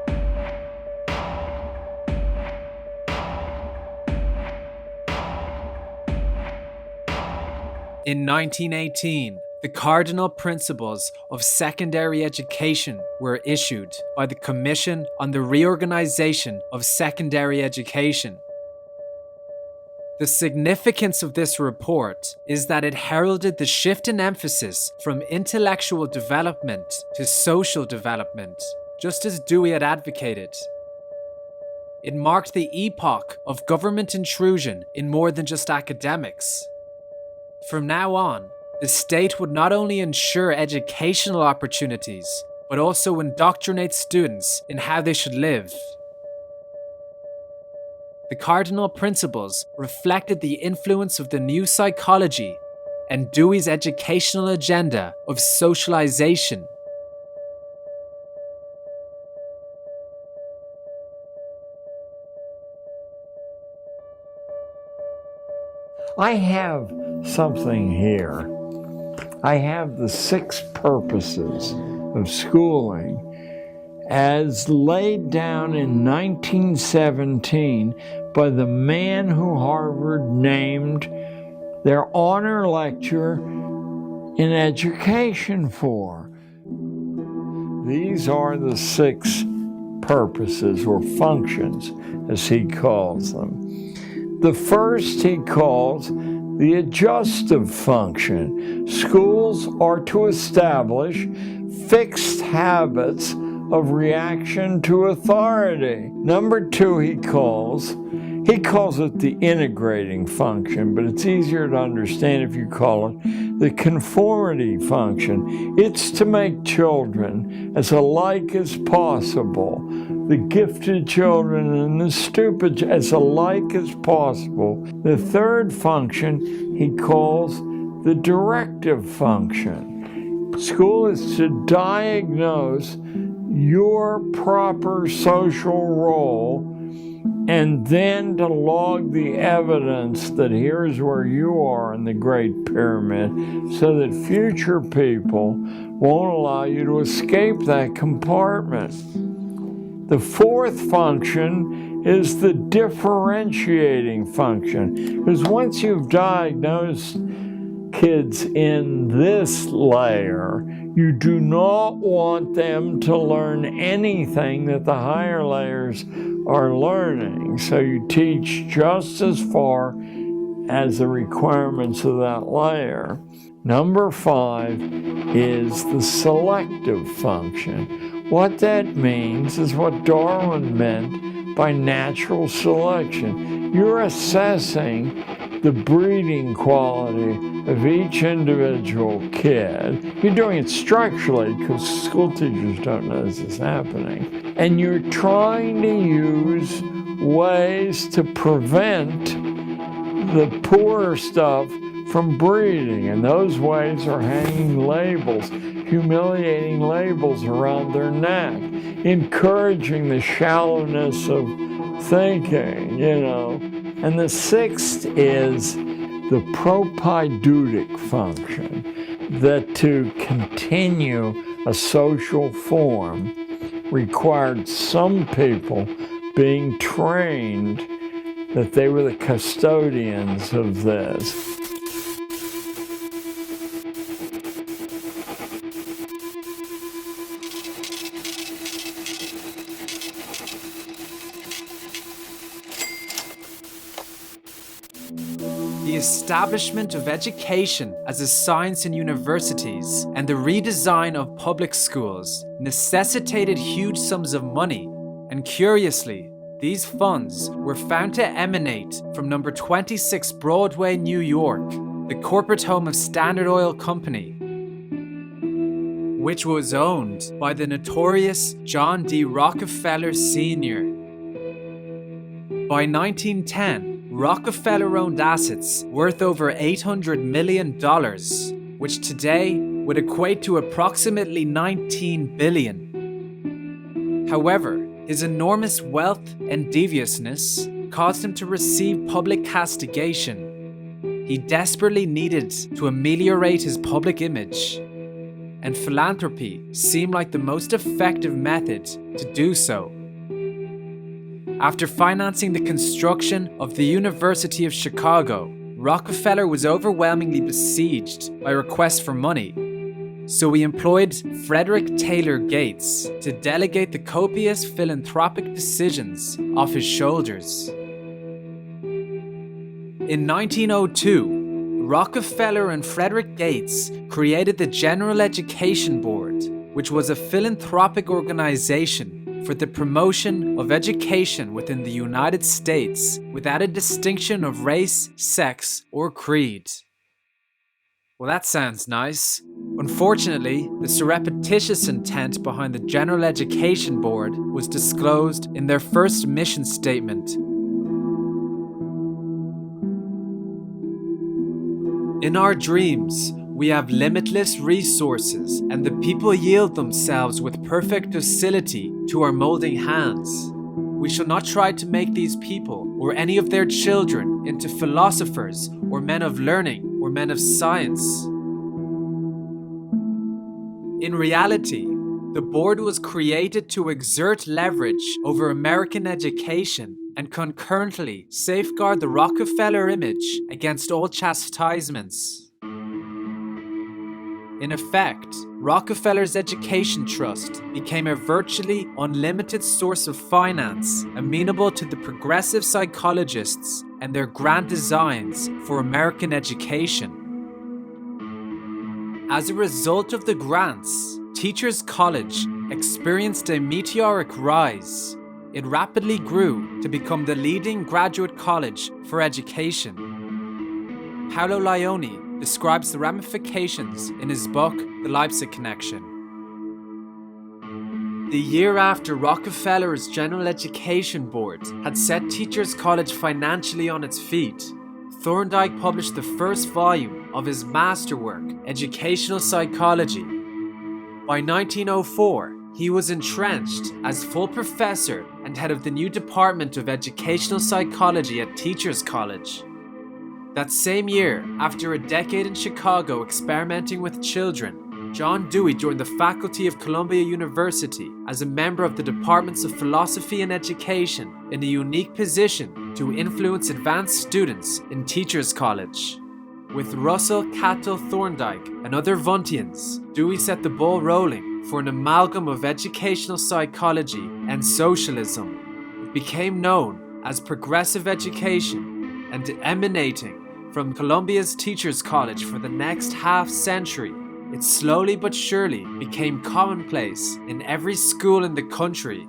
S1: In 1918, the cardinal principles of secondary education were issued by the Commission on the Reorganization of Secondary Education. The significance of this report is that it heralded the shift in emphasis from intellectual development to social development, just as Dewey had advocated. It marked the epoch of government intrusion in more than just academics. From now on, the state would not only ensure educational opportunities, but also indoctrinate students in how they should live. The cardinal principles reflected the influence of the new psychology and Dewey's educational agenda of socialization.
S3: I have something here. I have the 6 purposes of schooling as laid down in 1917 by the man who Harvard named their honor lecturer in education for. These are the 6 purposes or functions, as he calls them. The first he calls the adjustive function. Schools are to establish fixed habits of reaction to authority. Number 2 he calls it the integrating function, but it's easier to understand if you call it the conformity function. It's to make children as alike as possible, the gifted children and the stupid as alike as possible. The third function he calls the directive function. School is to diagnose your proper social role and then to log the evidence that here's where you are in the Great Pyramid so that future people won't allow you to escape that compartment. The fourth function is the differentiating function. Because once you've diagnosed kids in this layer, you do not want them to learn anything that the higher layers are learning. So you teach just as far as the requirements of that layer. Number 5 is the selective function. What that means is what Darwin meant by natural selection. You're assessing the breeding quality of each individual kid. You're doing it structurally because school teachers don't know this is happening. And you're trying to use ways to prevent the poor stuff from breeding. And those ways are hanging labels, humiliating labels around their neck, encouraging the shallowness of thinking, And the 6th is the propaidutic function, that to continue a social form required some people being trained that they were the custodians of this.
S1: The establishment of education as a science in universities and the redesign of public schools necessitated huge sums of money, and curiously, these funds were found to emanate from number 26 Broadway, New York, the corporate home of Standard Oil Company, which was owned by the notorious John D. Rockefeller Sr. By 1910, Rockefeller owned assets worth over $800 million, which today would equate to approximately $19 billion. However, his enormous wealth and deviousness caused him to receive public castigation. He desperately needed to ameliorate his public image, and philanthropy seemed like the most effective method to do so. After financing the construction of the University of Chicago, Rockefeller was overwhelmingly besieged by requests for money. So he employed Frederick Taylor Gates to delegate the copious philanthropic decisions off his shoulders. In 1902, Rockefeller and Frederick Gates created the General Education Board, which was a philanthropic organization for the promotion of education within the United States without a distinction of race, sex, or creed. Well, that sounds nice. Unfortunately, the surreptitious intent behind the General Education Board was disclosed in their first mission statement. In our dreams, we have limitless resources, and the people yield themselves with perfect docility to our molding hands. We shall not try to make these people or any of their children into philosophers or men of learning or men of science. In reality, the board was created to exert leverage over American education and concurrently safeguard the Rockefeller image against all chastisements. In effect, Rockefeller's Education Trust became a virtually unlimited source of finance amenable to the progressive psychologists and their grand designs for American education. As a result of the grants, Teachers College experienced a meteoric rise. It rapidly grew to become the leading graduate college for education. Paolo Lioni describes the ramifications in his book, The Leipzig Connection. The year after Rockefeller's General Education Board had set Teachers College financially on its feet, Thorndike published the first volume of his masterwork, Educational Psychology. By 1904, he was entrenched as full professor and head of the new Department of Educational Psychology at Teachers College. That same year, after a decade in Chicago experimenting with children, John Dewey joined the faculty of Columbia University as a member of the Departments of Philosophy and Education in a unique position to influence advanced students in Teachers College. With Russell, Cato, Thorndike, and other Wundtians, Dewey set the ball rolling for an amalgam of educational psychology and socialism. It became known as progressive education, and emanating from Columbia's Teachers College for the next half-century, it slowly but surely became commonplace in every school in the country.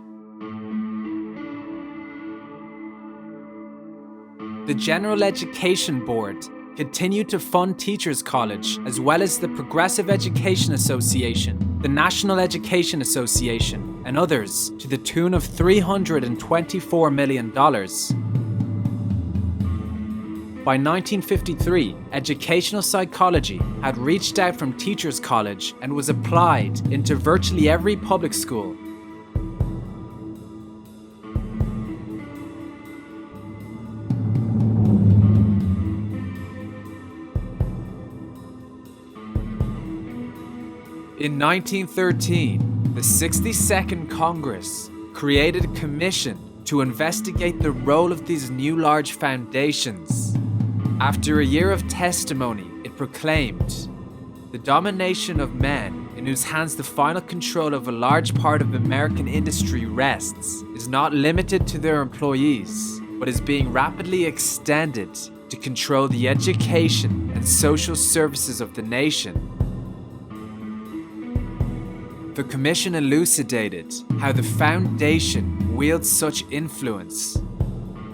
S1: The General Education Board continued to fund Teachers College, as well as the Progressive Education Association, the National Education Association, and others, to the tune of $324 million. By 1953, educational psychology had reached out from Teachers College and was applied into virtually every public school. In 1913, the 62nd Congress created a commission to investigate the role of these new large foundations. After a year of testimony, it proclaimed, "The domination of men, in whose hands the final control of a large part of American industry rests, is not limited to their employees, but is being rapidly extended to control the education and social services of the nation." The commission elucidated how the foundation wields such influence.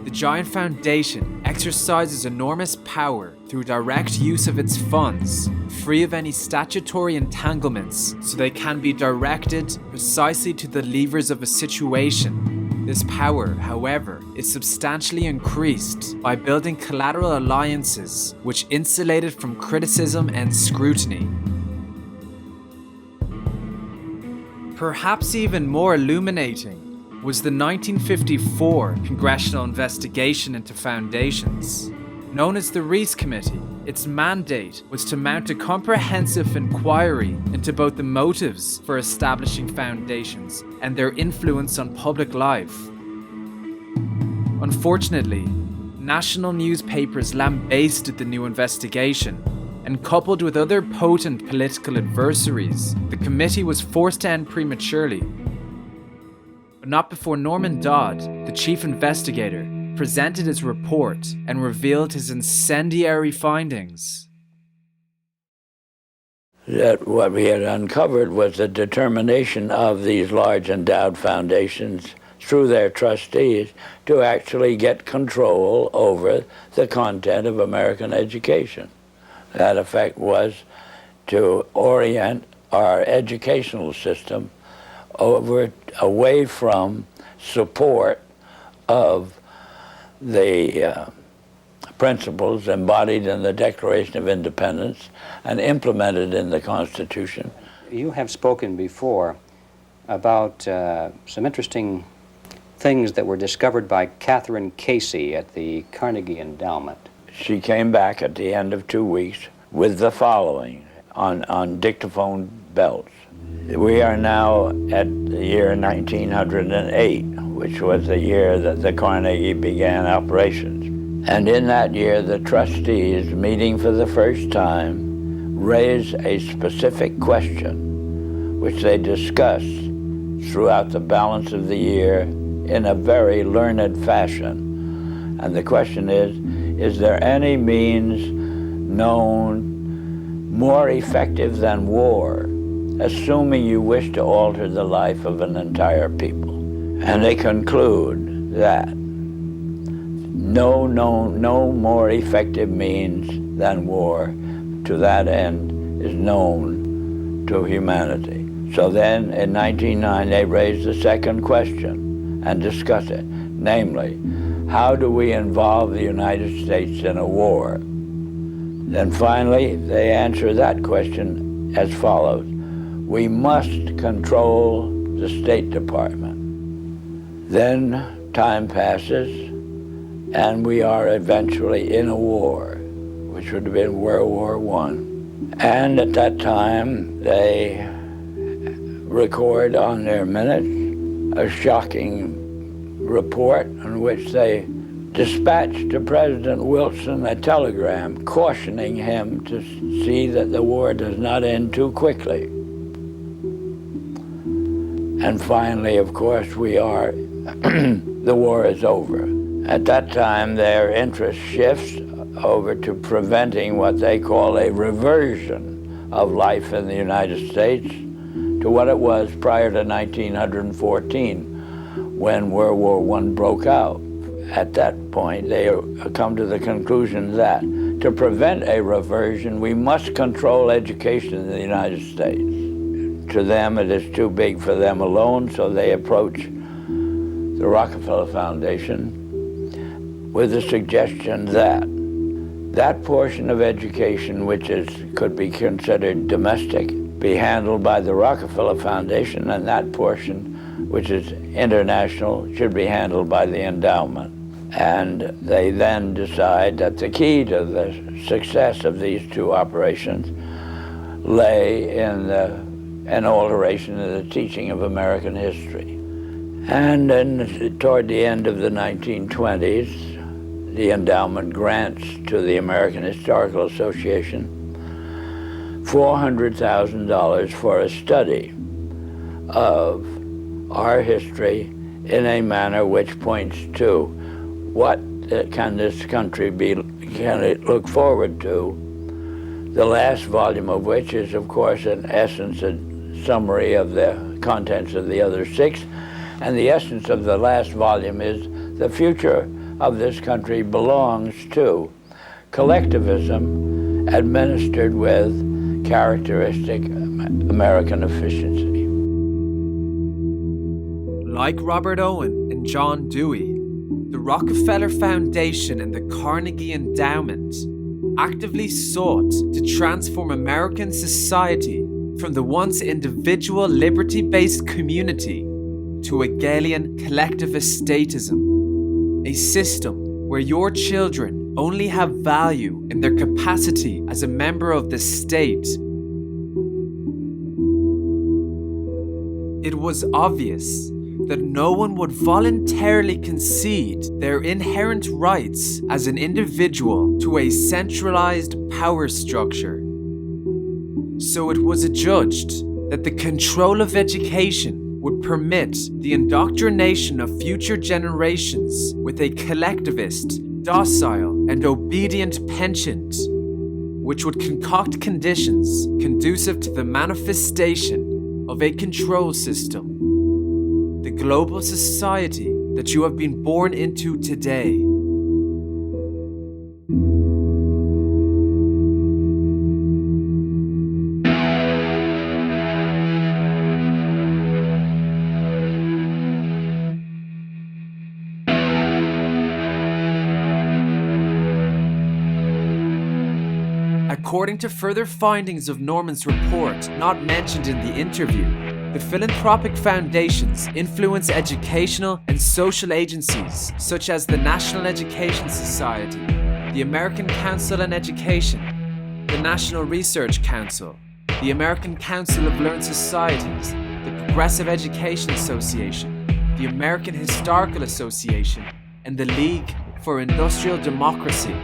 S1: The giant foundation exercises enormous power through direct use of its funds, free of any statutory entanglements, so they can be directed precisely to the levers of a situation. This power, however, is substantially increased by building collateral alliances which insulate it from criticism and scrutiny. Perhaps even more illuminating was the 1954 congressional investigation into foundations. Known as the Reese Committee, its mandate was to mount a comprehensive inquiry into both the motives for establishing foundations and their influence on public life. Unfortunately, national newspapers lambasted the new investigation, and coupled with other potent political adversaries, the committee was forced to end prematurely. But not before Norman Dodd, the chief investigator, presented his report and revealed his incendiary findings.
S3: That what we had uncovered was the determination of these large endowed foundations through their trustees to actually get control over the content of American education. That effect was to orient our educational system away from support of the principles embodied in the Declaration of Independence and implemented in the Constitution.
S9: You have spoken before about some interesting things that were discovered by Catherine Casey at the Carnegie Endowment.
S3: She came back at the end of 2 weeks with the following on dictaphone belts. We are now at the year 1908, which was the year that the Carnegie began operations. And in that year, the trustees, meeting for the first time, raised a specific question, which they discussed throughout the balance of the year in a very learned fashion. And the question is there any means known more effective than war, assuming you wish to alter the life of an entire people? And they conclude that no more effective means than war to that end is known to humanity. So then in 1909 they raised the second question and discussed it, namely, how do we involve the United States in a war? Then finally they answer that question as follows: we must control the State Department. Then time passes and we are eventually in a war, which would have been World War I. And at that time, they record on their minutes a shocking report in which they dispatched to President Wilson a telegram cautioning him to see that the war does not end too quickly. And finally, of course, the war is over. At that time, their interest shifts over to preventing what they call a reversion of life in the United States to what it was prior to 1914, when World War I broke out. At that point, they come to the conclusion that to prevent a reversion, we must control education in the United States. To them, it is too big for them alone, so they approach the Rockefeller Foundation with the suggestion that that portion of education which could be considered domestic be handled by the Rockefeller Foundation, and that portion which is international should be handled by the endowment. And they then decide that the key to the success of these two operations lay in an alteration in the teaching of American history. And then toward the end of the 1920s, the endowment grants to the American Historical Association $400,000 for a study of our history in a manner which points to what can this country can it look forward to, the last volume of which is, of course, in essence, a summary of the contents of the other six. And the essence of the last volume is the future of this country belongs to collectivism administered with characteristic American efficiency.
S1: Like Robert Owen and John Dewey, the Rockefeller Foundation and the Carnegie Endowment actively sought to transform American society from the once individual liberty-based community to Hegelian collectivist statism, a system where your children only have value in their capacity as a member of the state. It was obvious that no one would voluntarily concede their inherent rights as an individual to a centralized power structure. So it was adjudged that the control of education would permit the indoctrination of future generations with a collectivist, docile, and obedient penchant, which would concoct conditions conducive to the manifestation of a control system, the global society that you have been born into today. According to further findings of Norman's report, not mentioned in the interview, the philanthropic foundations influence educational and social agencies such as the National Education Society, the American Council on Education, the National Research Council, the American Council of Learned Societies, the Progressive Education Association, the American Historical Association, and the League for Industrial Democracy.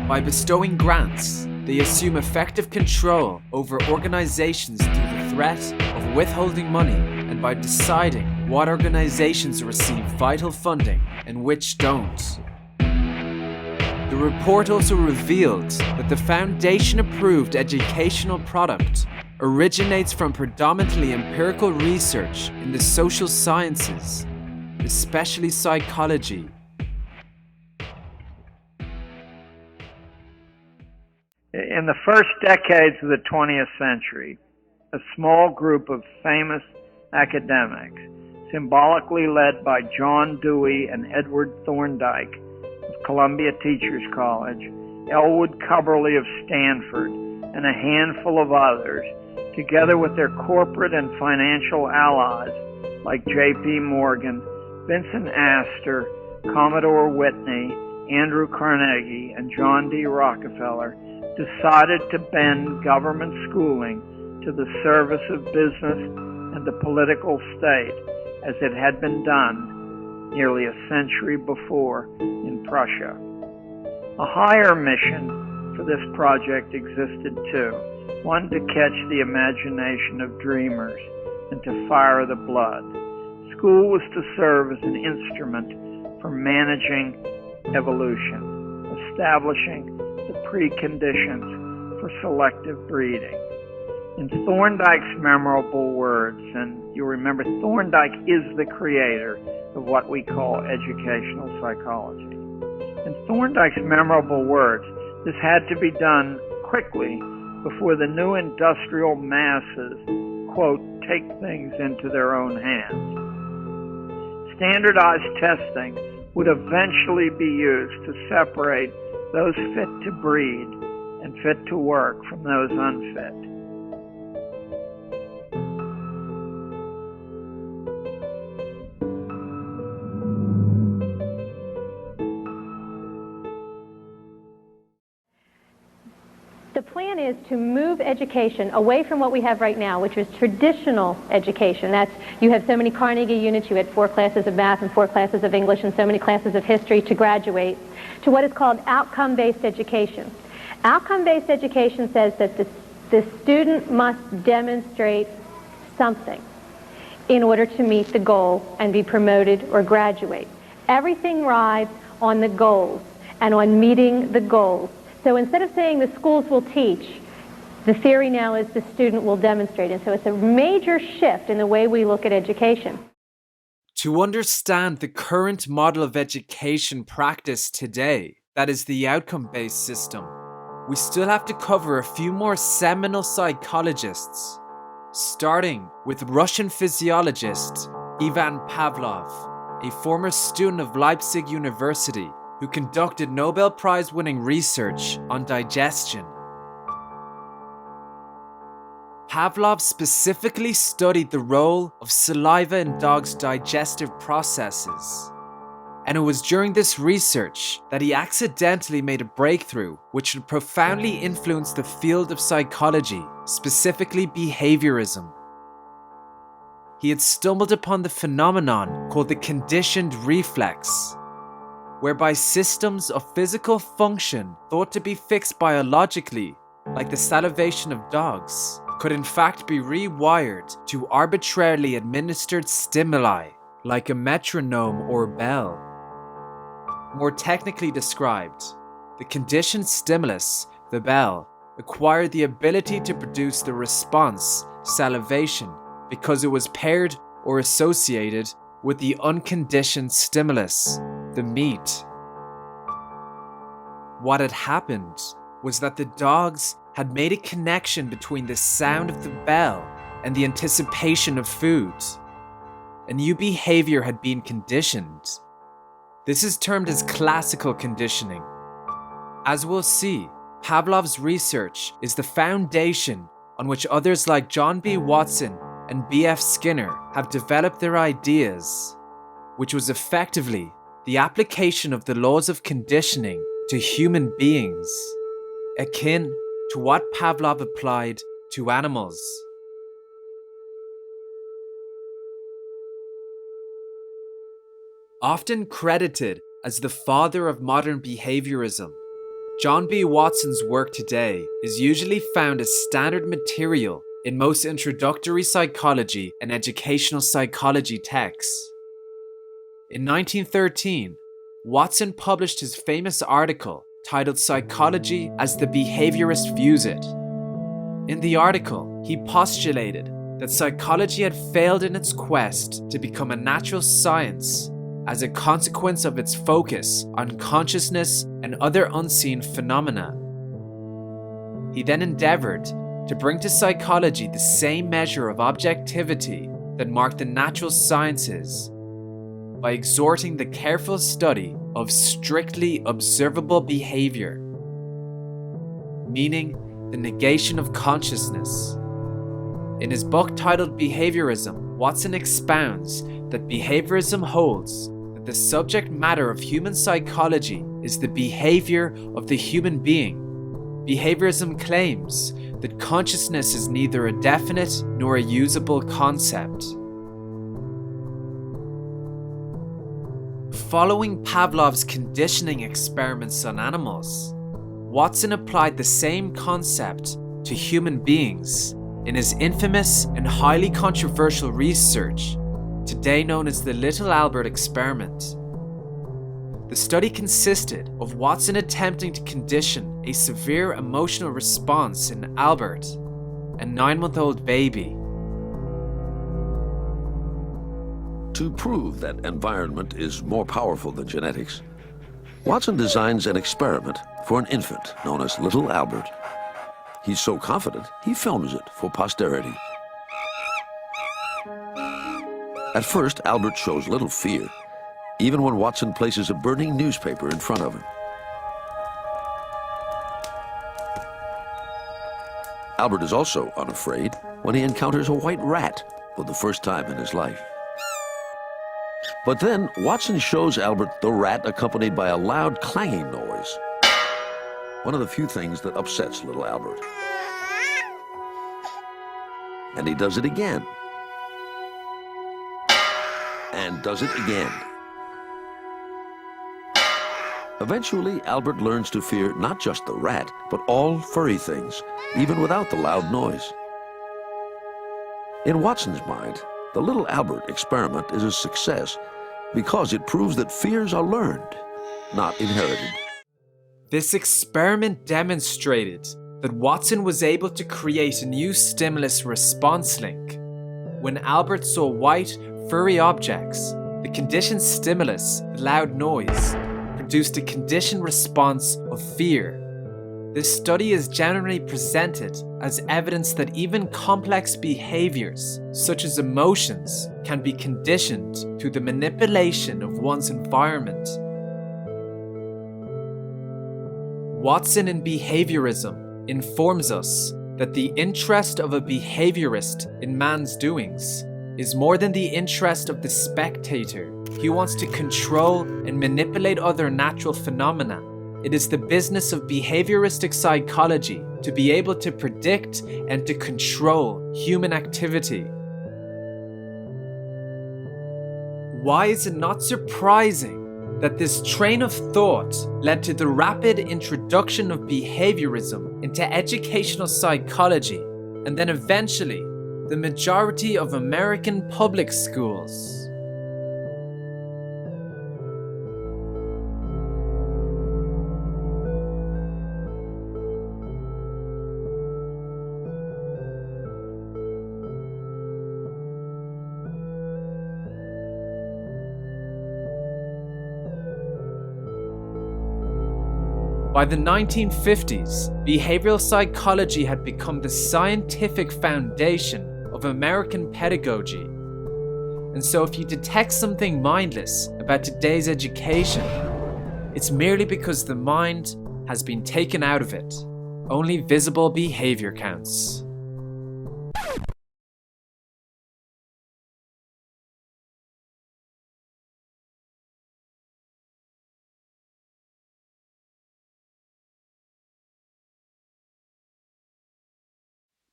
S1: By bestowing grants, they assume effective control over organizations through the threat of withholding money and by deciding what organizations receive vital funding and which don't. The report also revealed that the foundation-approved educational product originates from predominantly empirical research in the social sciences, especially psychology.
S3: In the first decades of the 20th century, a small group of famous academics, symbolically led by John Dewey and Edward Thorndike of Columbia Teachers College, Elwood Cubberley of Stanford, and a handful of others, together with their corporate and financial allies like J.P. Morgan, Vincent Astor, Commodore Whitney, Andrew Carnegie, and John D. Rockefeller, decided to bend government schooling to the service of business and the political state, as it had been done nearly a century before in Prussia. A higher mission for this project existed too, one to catch the imagination of dreamers and to fire the blood. School was to serve as an instrument for managing evolution, establishing the preconditions for selective breeding. In Thorndike's memorable words, and you'll remember Thorndike is the creator of what we call educational psychology. In Thorndike's memorable words, this had to be done quickly before the new industrial masses, quote, take things into their own hands. Standardized testing would eventually be used to separate those fit to breed and fit to work from those unfit.
S10: The plan is to move education away from what we have right now, which is traditional education. That's, you have so many Carnegie units, you had 4 classes of math and 4 classes of English and so many classes of history to graduate, to what is called outcome-based education. Outcome-based education says that the student must demonstrate something in order to meet the goal and be promoted or graduate. Everything rides on the goals and on meeting the goals. So instead of saying the schools will teach, the theory now is the student will demonstrate. And so it's a major shift in the way we look at education.
S1: To understand the current model of education practiced today, that is the outcome-based system, we still have to cover a few more seminal psychologists, starting with Russian physiologist Ivan Pavlov, a former student of Leipzig University, who conducted Nobel Prize-winning research on digestion. Pavlov specifically studied the role of saliva in dogs' digestive processes. And it was during this research that he accidentally made a breakthrough which would profoundly influence the field of psychology, specifically behaviorism. He had stumbled upon the phenomenon called the conditioned reflex, whereby systems of physical function thought to be fixed biologically, like the salivation of dogs, could in fact be rewired to arbitrarily administered stimuli, like a metronome or bell. More technically described, the conditioned stimulus, the bell, acquired the ability to produce the response, salivation, because it was paired or associated with the unconditioned stimulus, the meat. What had happened was that the dogs had made a connection between the sound of the bell and the anticipation of food. A new behavior had been conditioned. This is termed as classical conditioning. As we'll see, Pavlov's research is the foundation on which others like John B. Watson and B.F. Skinner have developed their ideas, which was effectively the application of the laws of conditioning to human beings, akin to what Pavlov applied to animals. Often credited as the father of modern behaviorism, John B. Watson's work today is usually found as standard material in most introductory psychology and educational psychology texts. In 1913, Watson published his famous article titled Psychology as the Behaviorist Views It. In the article, he postulated that psychology had failed in its quest to become a natural science as a consequence of its focus on consciousness and other unseen phenomena. He then endeavored to bring to psychology the same measure of objectivity that marked the natural sciences by exhorting the careful study of strictly observable behavior, meaning the negation of consciousness. In his book titled Behaviorism, Watson expounds that behaviorism holds that the subject matter of human psychology is the behavior of the human being, behaviorism claims that consciousness is neither a definite nor a usable concept. Following Pavlov's conditioning experiments on animals, Watson applied the same concept to human beings in his infamous and highly controversial research, today known as the Little Albert experiment. The study consisted of Watson attempting to condition a severe emotional response in Albert, a 9-month-old baby.
S11: To prove that environment is more powerful than genetics, Watson designs an experiment for an infant known as Little Albert. He's so confident, he films it for posterity. At first, Albert shows little fear, even when Watson places a burning newspaper in front of him. Albert is also unafraid when he encounters a white rat for the first time in his life. But then Watson shows Albert the rat accompanied by a loud clanging noise, one of the few things that upsets little Albert. And he does it again. And does it again. Eventually, Albert learns to fear not just the rat, but all furry things, even without the loud noise. In Watson's mind, the Little Albert experiment is a success because it proves that fears are learned, not inherited.
S1: This experiment demonstrated that Watson was able to create a new stimulus-response link. When Albert saw white, furry objects, the conditioned stimulus, the loud noise, produced a conditioned response of fear. This study is generally presented as evidence that even complex behaviors, such as emotions, can be conditioned through the manipulation of one's environment. Watson in behaviorism informs us that the interest of a behaviorist in man's doings is more than the interest of the spectator who wants to control and manipulate other natural phenomena. It is the business of behavioristic psychology to be able to predict and to control human activity. Why is it not surprising that this train of thought led to the rapid introduction of behaviorism into educational psychology, and then eventually the majority of American public schools? By the 1950s, behavioral psychology had become the scientific foundation of American pedagogy. And so if you detect something mindless about today's education, it's merely because the mind has been taken out of it. Only visible behavior counts.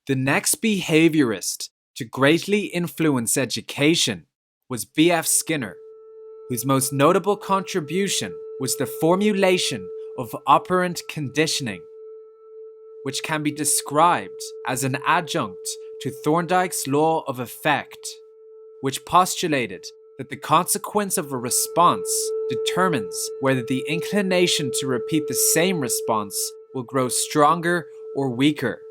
S1: The next behaviorist to greatly influence education was B.F. Skinner, whose most notable contribution was the formulation of operant conditioning, which can be described as an adjunct to Thorndike's law of effect, which postulated that the consequence of a response determines whether the inclination to repeat the same response will grow stronger or weaker.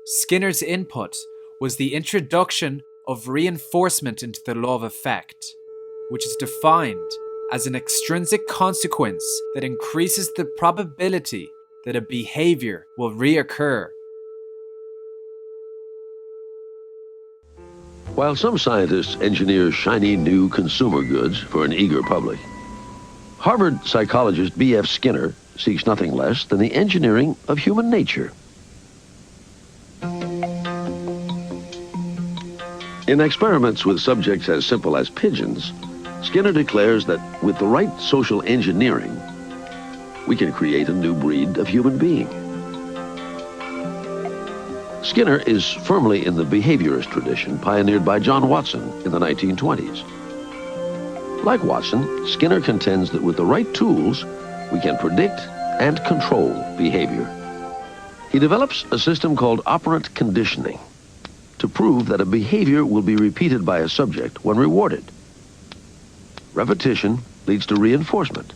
S1: Skinner's input was the introduction of reinforcement into the law of effect, which is defined as an extrinsic consequence that increases the probability that a behavior will reoccur.
S11: While some scientists engineer shiny new consumer goods for an eager public, Harvard psychologist B.F. Skinner seeks nothing less than the engineering of human nature. In experiments with subjects as simple as pigeons, Skinner declares that with the right social engineering, we can create a new breed of human being. Skinner is firmly in the behaviorist tradition pioneered by John Watson in the 1920s. Like Watson, Skinner contends that with the right tools, we can predict and control behavior. He develops a system called operant conditioning to prove that a behavior will be repeated by a subject when rewarded. Repetition leads to reinforcement.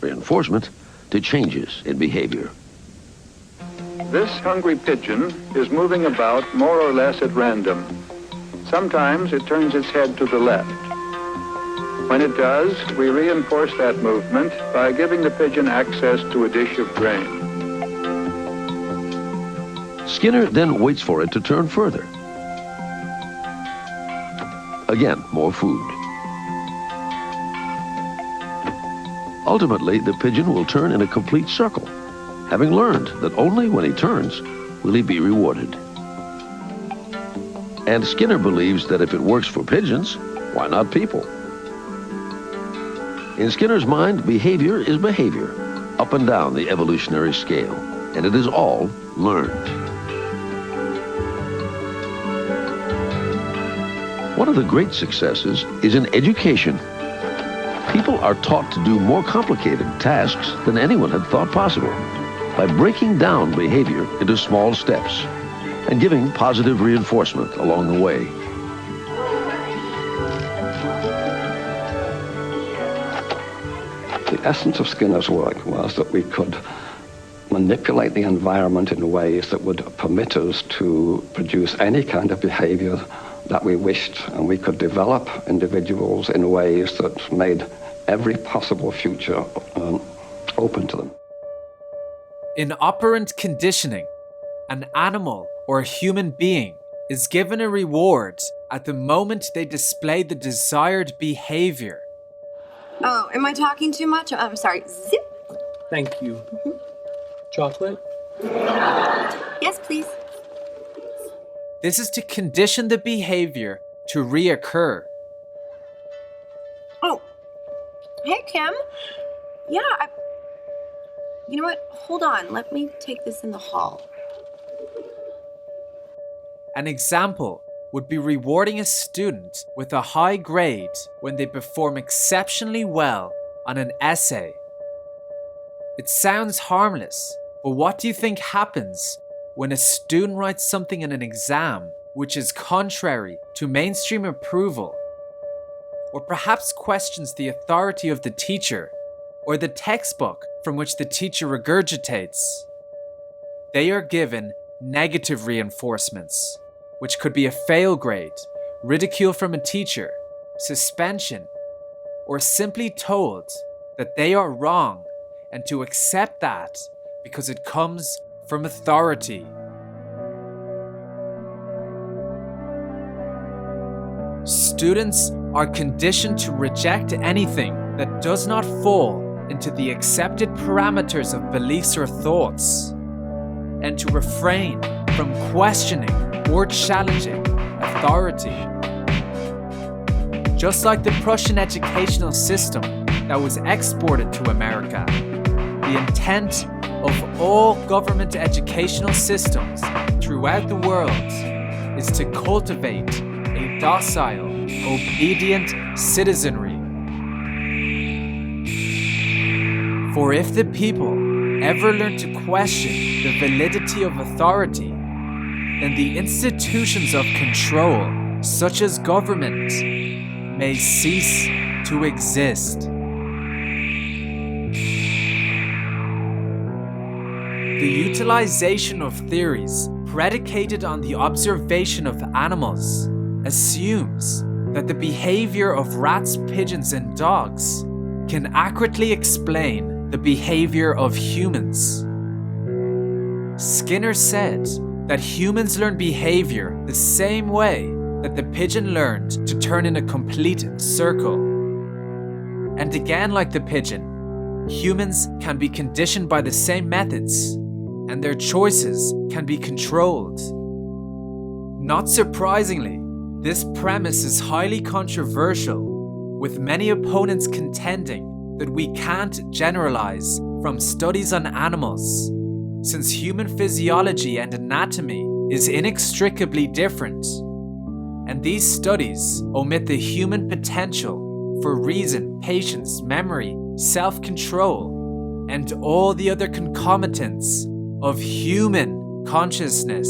S11: Reinforcement to changes in behavior.
S12: This hungry pigeon is moving about more or less at random. Sometimes it turns its head to the left. When it does, we reinforce that movement by giving the pigeon access to a dish of grain.
S11: Skinner then waits for it to turn further. Again, more food. Ultimately, the pigeon will turn in a complete circle, having learned that only when he turns will he be rewarded. And Skinner believes that if it works for pigeons, why not people? In Skinner's mind, behavior is behavior, up and down the evolutionary scale, and it is all learned. One of the great successes is in education. People are taught to do more complicated tasks than anyone had thought possible by breaking down behavior into small steps and giving positive reinforcement along the way.
S13: The essence of Skinner's work was that we could manipulate the environment in ways that would permit us to produce any kind of behavior that we wished, and we could develop individuals in ways that made every possible future open to them.
S1: In operant conditioning, an animal or a human being is given a reward at the moment they display the desired behavior.
S14: Oh, am I talking too much? I'm sorry. Zip.
S15: Thank you. Chocolate?
S14: Yes, please.
S1: This is to condition the behavior to reoccur.
S14: Oh, hey, Kim. Yeah, you know what? Hold on. Let me take this in the hall.
S1: An example would be rewarding a student with a high grade when they perform exceptionally well on an essay. It sounds harmless, but what do you think happens when a student writes something in an exam which is contrary to mainstream approval, or perhaps questions the authority of the teacher or the textbook from which the teacher regurgitates? They are given negative reinforcements, which could be a fail grade, ridicule from a teacher, suspension, or simply told that they are wrong and to accept that because it comes from authority. Students are conditioned to reject anything that does not fall into the accepted parameters of beliefs or thoughts, and to refrain from questioning or challenging authority. Just like the Prussian educational system that was exported to America, the intent of all government educational systems throughout the world is to cultivate a docile, obedient citizenry. For if the people ever learn to question the validity of authority, then the institutions of control, such as government, may cease to exist. The utilization of theories predicated on the observation of animals assumes that the behavior of rats, pigeons, and dogs can accurately explain the behavior of humans. Skinner said that humans learn behavior the same way that the pigeon learned to turn in a complete circle. And again, like the pigeon, humans can be conditioned by the same methods, and their choices can be controlled. Not surprisingly, this premise is highly controversial, with many opponents contending that we can't generalize from studies on animals, since human physiology and anatomy is inextricably different, and these studies omit the human potential for reason, patience, memory, self-control, and all the other concomitants of human consciousness.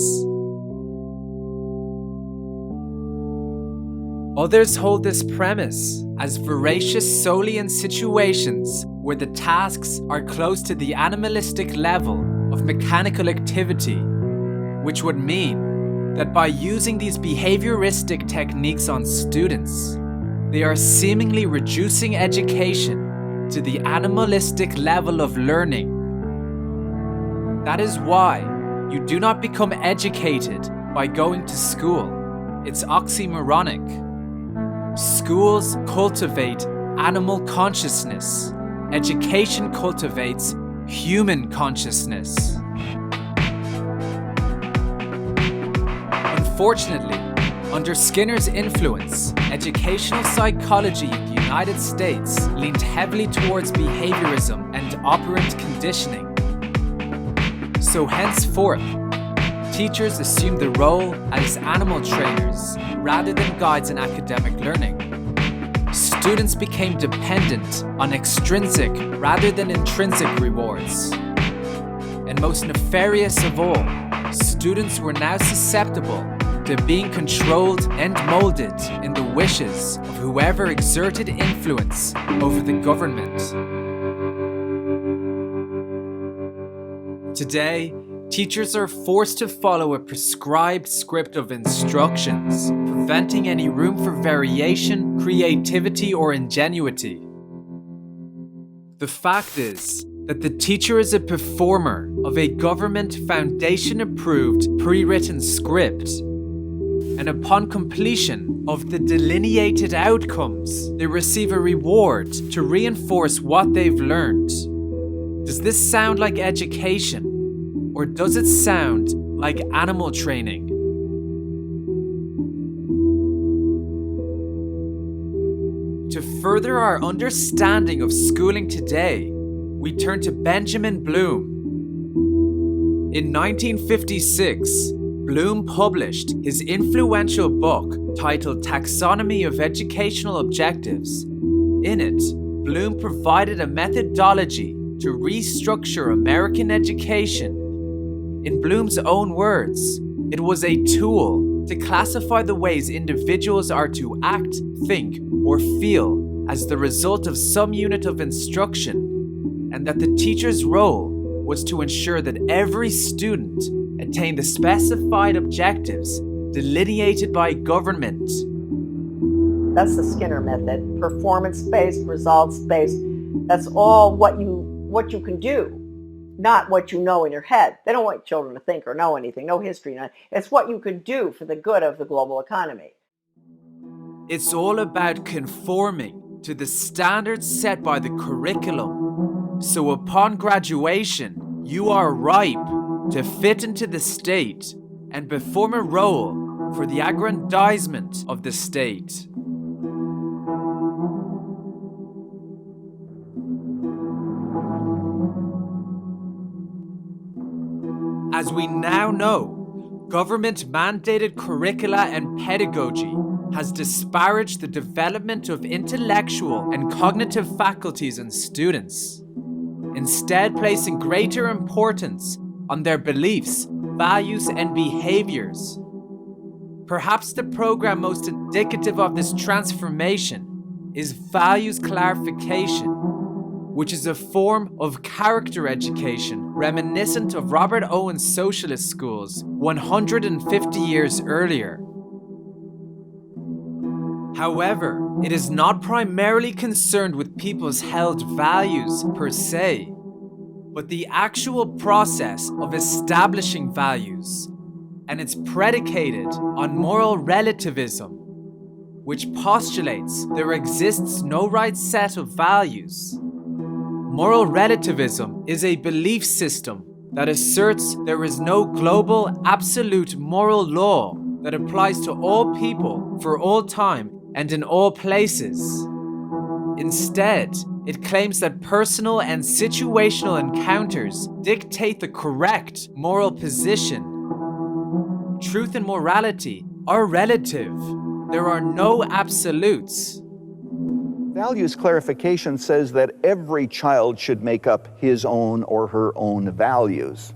S1: Others hold this premise as veracious solely in situations where the tasks are close to the animalistic level of mechanical activity, which would mean that by using these behavioristic techniques on students, they are seemingly reducing education to the animalistic level of learning. That is why you do not become educated by going to school. It's oxymoronic. Schools cultivate animal consciousness. Education cultivates human consciousness. Unfortunately, under Skinner's influence, educational psychology in the United States leaned heavily towards behaviorism and operant conditioning. So henceforth, teachers assumed the role as animal trainers rather than guides in academic learning. Students became dependent on extrinsic rather than intrinsic rewards. And most nefarious of all, students were now susceptible to being controlled and molded in the wishes of whoever exerted influence over the government. Today, teachers are forced to follow a prescribed script of instructions, preventing any room for variation, creativity, or ingenuity. The fact is that the teacher is a performer of a government foundation-approved pre-written script, and upon completion of the delineated outcomes, they receive a reward to reinforce what they've learned. Does this sound like education? Or does it sound like animal training? To further our understanding of schooling today, we turn to Benjamin Bloom. In 1956, Bloom published his influential book titled Taxonomy of Educational Objectives. In it, Bloom provided a methodology to restructure American education. In Bloom's own words, it was a tool to classify the ways individuals are to act, think, or feel as the result of some unit of instruction, and that the teacher's role was to ensure that every student attained the specified objectives delineated by government.
S6: That's the Skinner method, performance-based, results-based. That's all what you can do. Not what you know in your head. They don't want children to think or know anything, no history. It's what you can do for the good of the global economy.
S1: It's all about conforming to the standards set by the curriculum. So upon graduation, you are ripe to fit into the state and perform a role for the aggrandizement of the state. As we now know, government-mandated curricula and pedagogy has disparaged the development of intellectual and cognitive faculties in students, instead placing greater importance on their beliefs, values, and behaviors. Perhaps the program most indicative of this transformation is values clarification, which is a form of character education reminiscent of Robert Owen's socialist schools 150 years earlier. However, it is not primarily concerned with people's held values per se, but the actual process of establishing values, and it's predicated on moral relativism, which postulates there exists no right set of values. Moral relativism is a belief system that asserts there is no global, absolute moral law that applies to all people for all time and in all places. Instead, it claims that personal and situational encounters dictate the correct moral position. Truth and morality are relative. There are no absolutes.
S16: Values clarification says that every child should make up his own or her own values.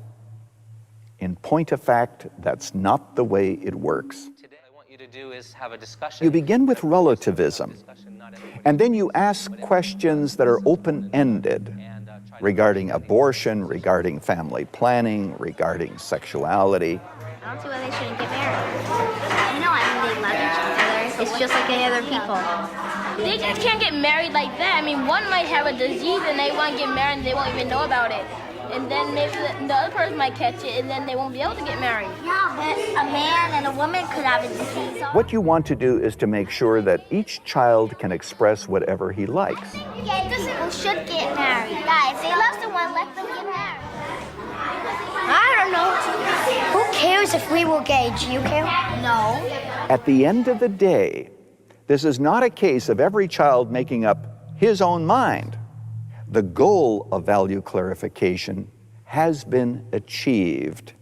S16: In point of fact, that's not the way it works.
S17: Today, what I want you to do is have a discussion.
S16: You begin with relativism, and then you ask questions that are open-ended regarding abortion, regarding family planning, regarding sexuality.
S18: I don't see why they shouldn't get married. You know, I mean, they love each other. It's just like any other people.
S19: They just can't get married like that. I mean, one might have a disease and they want to get married and they won't even know about it. And then maybe the other person might catch it and then they won't be able to get married.
S18: Yeah, but a man and a woman could have a disease.
S16: What you want to do is to make sure that each child can express whatever he likes.
S18: Yeah, people should get married. Guys, they love someone, let them get married. I don't know. Who cares if we were gay? Do you care? No.
S16: At the end of the day, this is not a case of every child making up his own mind. The goal of value clarification has been achieved.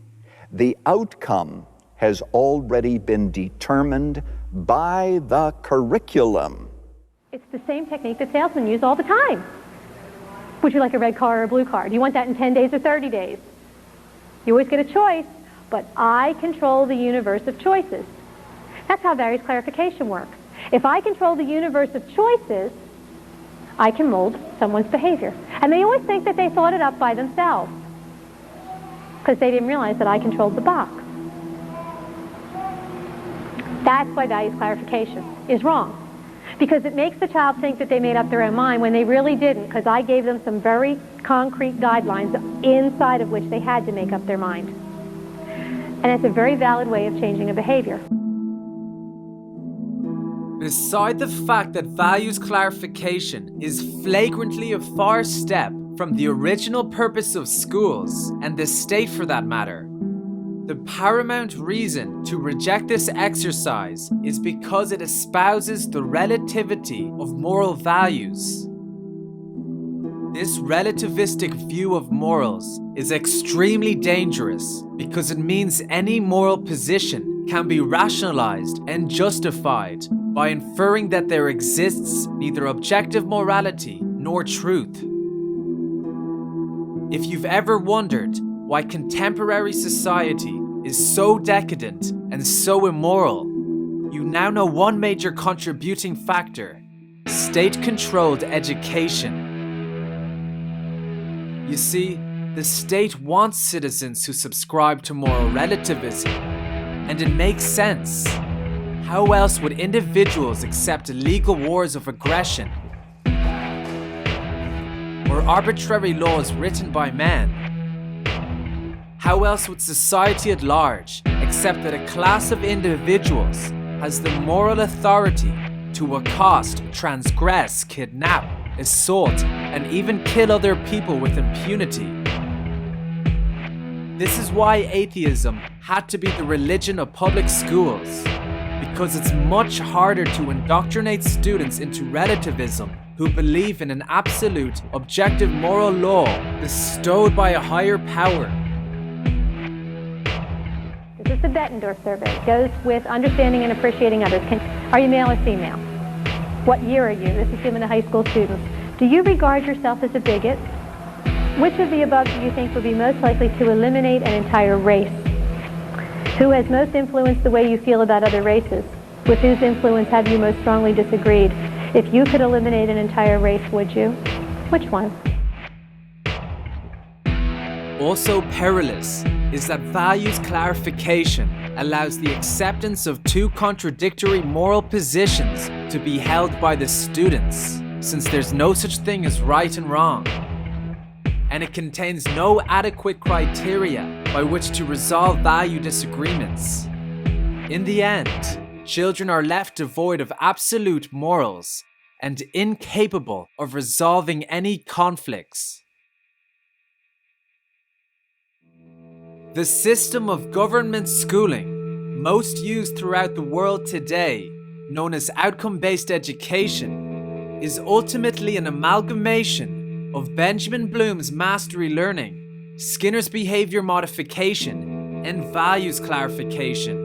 S16: The outcome has already been determined by the curriculum.
S10: It's the same technique that salesmen use all the time. Would you like a red car or a blue car? Do you want that in 10 days or 30 days? You always get a choice, but I control the universe of choices. That's how values clarification works. If I control the universe of choices, I can mold someone's behavior. And they always think that they thought it up by themselves because they didn't realize that I controlled the box. That's why values clarification is wrong, because it makes the child think that they made up their own mind when they really didn't, because I gave them some very concrete guidelines inside of which they had to make up their mind. And it's a very valid way of changing a behavior.
S1: Beside the fact that values clarification is flagrantly a far step from the original purpose of schools, and the state for that matter, the paramount reason to reject this exercise is because it espouses the relativity of moral values. This relativistic view of morals is extremely dangerous because it means any moral position can be rationalized and justified by inferring that there exists neither objective morality nor truth. If you've ever wondered why contemporary society is so decadent and so immoral, you now know one major contributing factor: state-controlled education. You see, the state wants citizens who subscribe to moral relativism, and it makes sense. How else would individuals accept illegal wars of aggression or arbitrary laws written by men? How else would society at large accept that a class of individuals has the moral authority to accost, transgress, kidnap, assault, and even kill other people with impunity? This is why atheism had to be the religion of public schools, because it's much harder to indoctrinate students into relativism who believe in an absolute, objective moral law bestowed by a higher power.
S10: This is the Bettendorf survey. It goes with understanding and appreciating others. Are you male or female? What year are you? This is given to high school students. Do you regard yourself as a bigot? Which of the above do you think would be most likely to eliminate an entire race? Who has most influenced the way you feel about other races? With whose influence have you most strongly disagreed? If you could eliminate an entire race, would you? Which one?
S1: Also perilous is that values clarification allows the acceptance of two contradictory moral positions to be held by the students, since there's no such thing as right and wrong. And it contains no adequate criteria by which to resolve value disagreements. In the end, children are left devoid of absolute morals and incapable of resolving any conflicts. The system of government schooling, most used throughout the world today, known as outcome-based education, is ultimately an amalgamation of Benjamin Bloom's mastery learning, Skinner's behavior modification, and values clarification.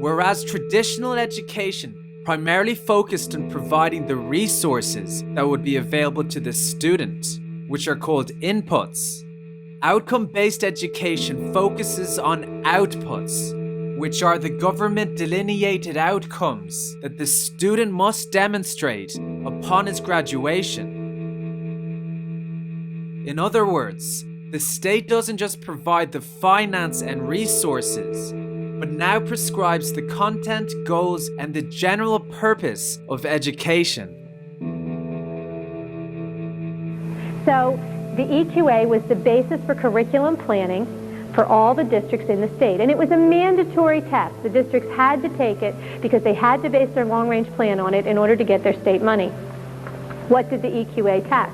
S1: Whereas traditional education primarily focused on providing the resources that would be available to the student, which are called inputs, outcome-based education focuses on outputs, which are the government-delineated outcomes that the student must demonstrate upon his graduation. In other words, the state doesn't just provide the finance and resources, but now prescribes the content, goals, and the general purpose of education.
S10: So, the EQA was the basis for curriculum planning for all the districts in the state. And it was a mandatory test. The districts had to take it because they had to base their long-range plan on it in order to get their state money. What did the EQA test?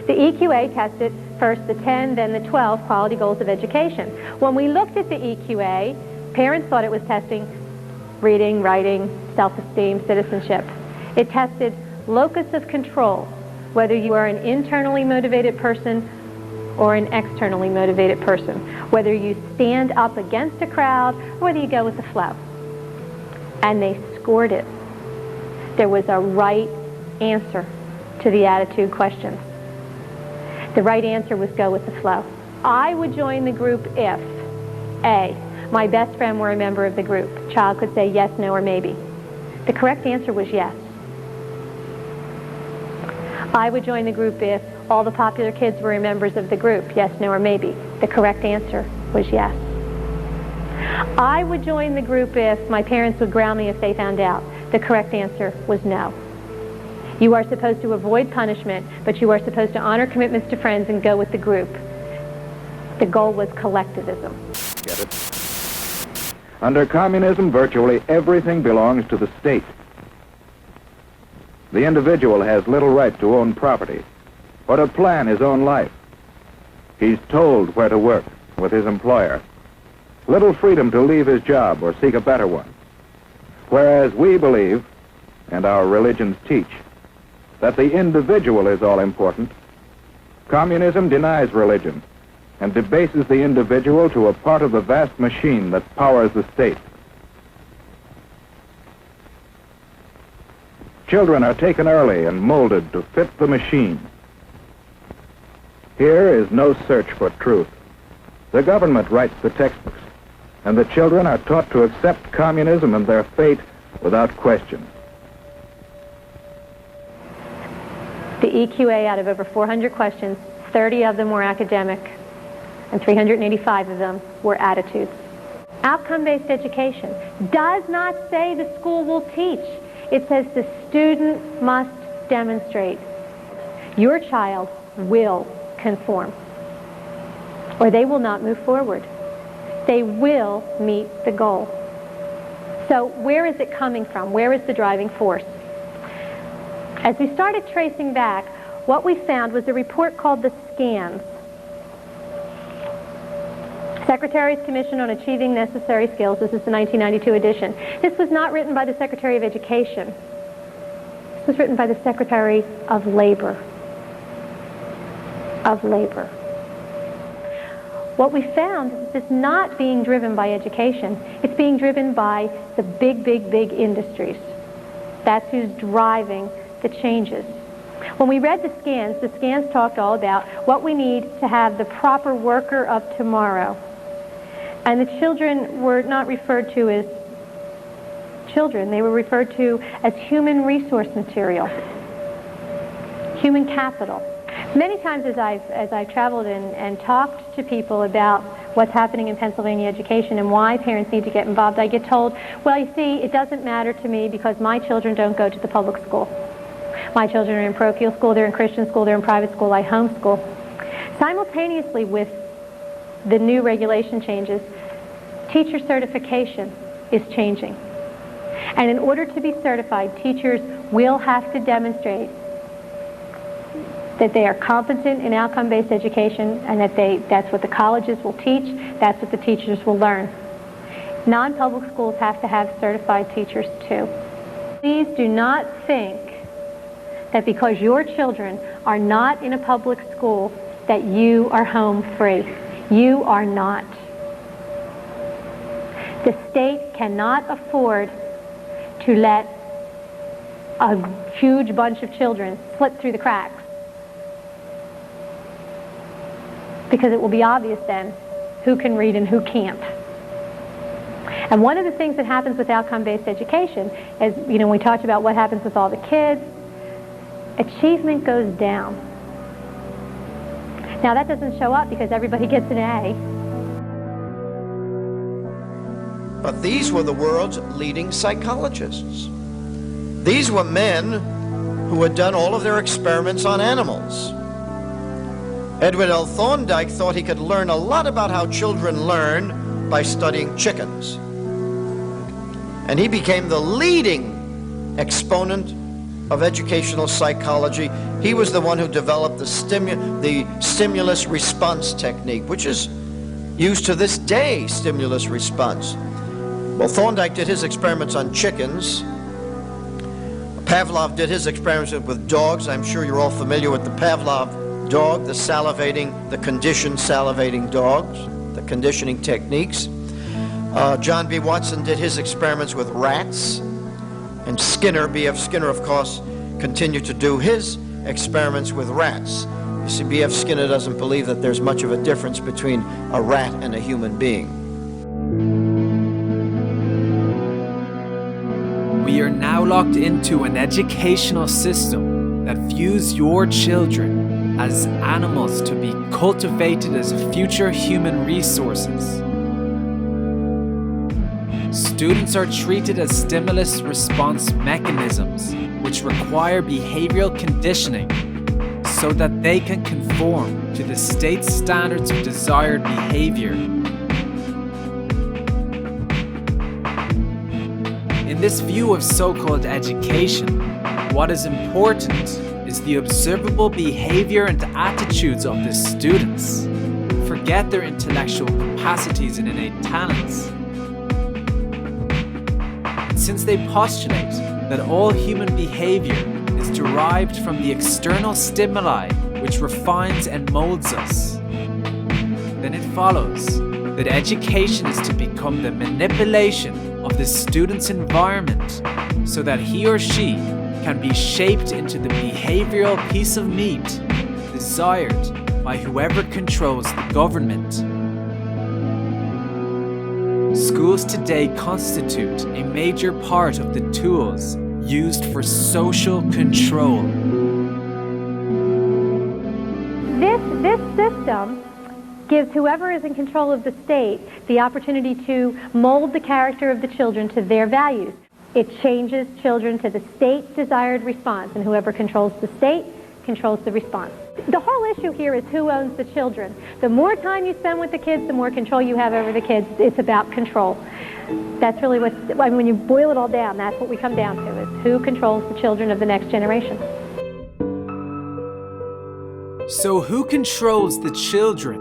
S10: The EQA tested first the 10, then the 12 quality goals of education. When we looked at the EQA, parents thought it was testing reading, writing, self-esteem, citizenship. It tested locus of control, whether you are an internally motivated person or an externally motivated person, whether you stand up against a crowd or whether you go with the flow. And they scored it. There was a right answer to the attitude questions. The right answer was go with the flow. I would join the group if A, my best friend were a member of the group. Child could say yes, no, or maybe. The correct answer was yes. I would join the group if all the popular kids were members of the group. Yes, no, or maybe. The correct answer was yes. I would join the group if my parents would ground me if they found out. The correct answer was no. You are supposed to avoid punishment, but you are supposed to honor commitments to friends and go with the group. The goal was collectivism.
S20: Get it? Under communism, virtually everything belongs to the state. The individual has little right to own property or to plan his own life. He's told where to work with his employer. Little freedom to leave his job or seek a better one. Whereas we believe, and our religions teach, that the individual is all important, communism denies religion and debases the individual to a part of the vast machine that powers the state. Children are taken early and molded to fit the machine. Here is no search for truth. The government writes the textbooks, and the children are taught to accept communism and their fate without question.
S10: The EQA, out of over 400 questions, 30 of them were academic, and 385 of them were attitudes. Outcome-based education does not say the school will teach. It says the student must demonstrate. Your child will conform, or they will not move forward. They will meet the goal. So where is it coming from? Where is the driving force? As we started tracing back, what we found was a report called the Scans. Secretary's Commission on Achieving Necessary Skills. This is the 1992 edition. This was not written by the Secretary of Education. This was written by the Secretary of Labor. What we found is it's not being driven by education. It's being driven by the big industries. That's who's driving the changes. When we read the scans talked all about what we need to have the proper worker of tomorrow. And the children were not referred to as children. They were referred to as human resource material, human capital. Many times as I've traveled and talked to people about what's happening in Pennsylvania education and why parents need to get involved, I get told, well, you see, it doesn't matter to me because my children don't go to the public school. My children are in parochial school, they're in Christian school, they're in private school, I homeschool. Simultaneously with the new regulation changes, teacher certification is changing. And in order to be certified, teachers will have to demonstrate that they are competent in outcome-based education and that that's what the colleges will teach, that's what the teachers will learn. Non-public schools have to have certified teachers too. Please do not think that because your children are not in a public school that you are home free. You are not. The state cannot afford to let a huge bunch of children slip through the cracks, because it will be obvious then who can read and who can't. And one of the things that happens with outcome-based education is, we talked about what happens with all the kids. Achievement goes down. Now that doesn't show up because everybody gets an A.
S8: But these were the world's leading psychologists. These were men who had done all of their experiments on animals. Edward L. Thorndike thought he could learn a lot about how children learn by studying chickens. And he became the leading exponent of educational psychology. He was the one who developed the stimulus response technique, which is used to this day, stimulus response. Well, Thorndike did his experiments on chickens. Pavlov did his experiments with dogs. I'm sure you're all familiar with the Pavlov dog, the conditioned salivating dogs, the conditioning techniques. John B. Watson did his experiments with rats. And Skinner, B.F. Skinner, of course, continued to do his experiments with rats. You see, B.F. Skinner doesn't believe that there's much of a difference between a rat and a human being.
S1: We are now locked into an educational system that views your children as animals to be cultivated as future human resources. Students are treated as stimulus response mechanisms, which require behavioral conditioning so that they can conform to the state's standards of desired behavior. In this view of so-called education, what is important is the observable behavior and attitudes of the students. Forget their intellectual capacities and innate talents. Since they postulate that all human behavior is derived from the external stimuli which refines and molds us, then it follows that education is to become the manipulation of the student's environment so that he or she can be shaped into the behavioral piece of meat desired by whoever controls the government. Schools today constitute a major part of the tools used for social control.
S10: This system gives whoever is in control of the state the opportunity to mold the character of the children to their values. It changes children to the state's desired response, and whoever controls the state controls the response. The whole issue here is who owns the children. The more time you spend with the kids, the more control you have over the kids. It's about control. That's really when you boil it all down, that's what we come down to, is who controls the children of the next generation.
S1: So who controls the children?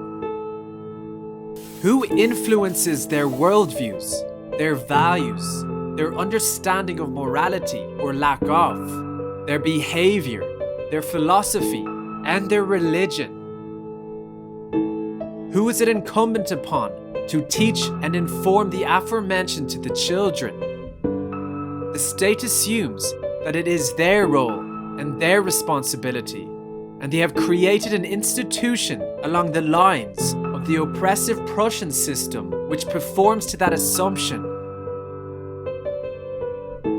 S1: Who influences their worldviews, their values, their understanding of morality or lack of, their behavior, their philosophy, and their religion? Who is it incumbent upon to teach and inform the aforementioned to the children? The state assumes that it is their role and their responsibility, and they have created an institution along the lines of the oppressive Prussian system which performs to that assumption.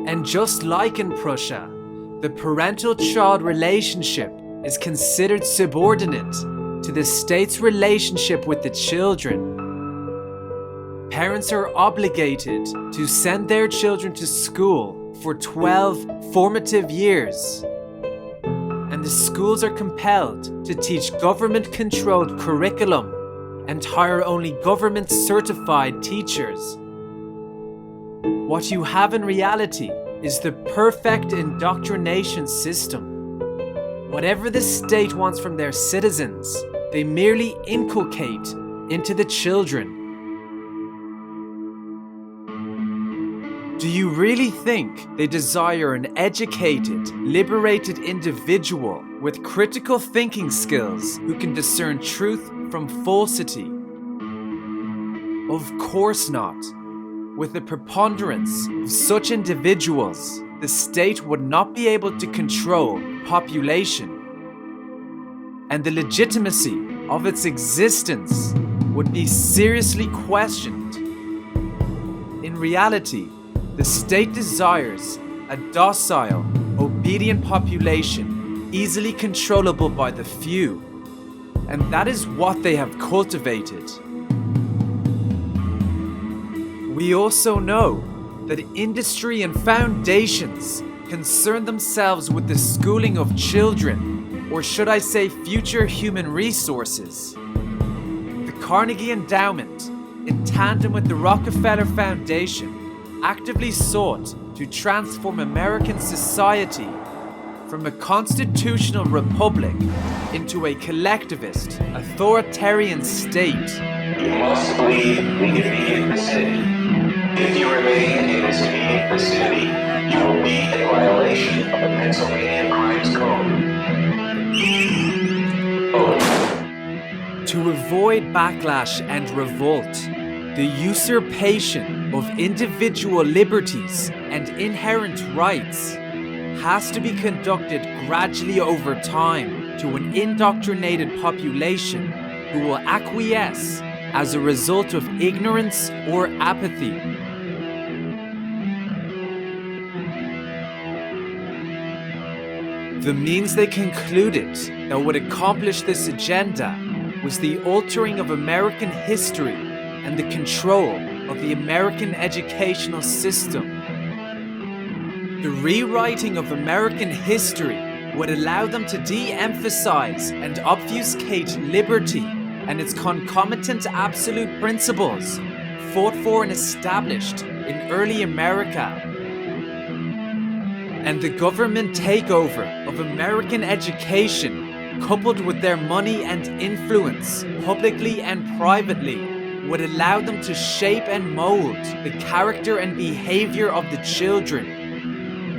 S1: And just like in Prussia, the parental-child relationship is considered subordinate to the state's relationship with the children. Parents are obligated to send their children to school for 12 formative years. And the schools are compelled to teach government-controlled curriculum and hire only government-certified teachers. What you have in reality is the perfect indoctrination system. Whatever the state wants from their citizens, they merely inculcate into the children. Do you really think they desire an educated, liberated individual with critical thinking skills who can discern truth from falsity? Of course not. With the preponderance of such individuals, the state would not be able to control population, and the legitimacy of its existence would be seriously questioned. In reality, the state desires a docile, obedient population easily controllable by the few, and that is what they have cultivated. We also know that industry and foundations concern themselves with the schooling of children, or should I say future human resources. The Carnegie Endowment, in tandem with the Rockefeller Foundation, actively sought to transform American society from a constitutional republic into a collectivist, authoritarian state.
S21: You must leave in the city. If you remain in the city, you will be in violation of the Pennsylvania Crimes Code.
S1: To avoid backlash and revolt, the usurpation of individual liberties and inherent rights has to be conducted gradually over time to an indoctrinated population who will acquiesce as a result of ignorance or apathy. The means they concluded that would accomplish this agenda was the altering of American history and the control of the American educational system. The rewriting of American history would allow them to de-emphasize and obfuscate liberty and its concomitant absolute principles fought for and established in early America. And the government takeover of American education, coupled with their money and influence, publicly and privately, would allow them to shape and mold the character and behavior of the children,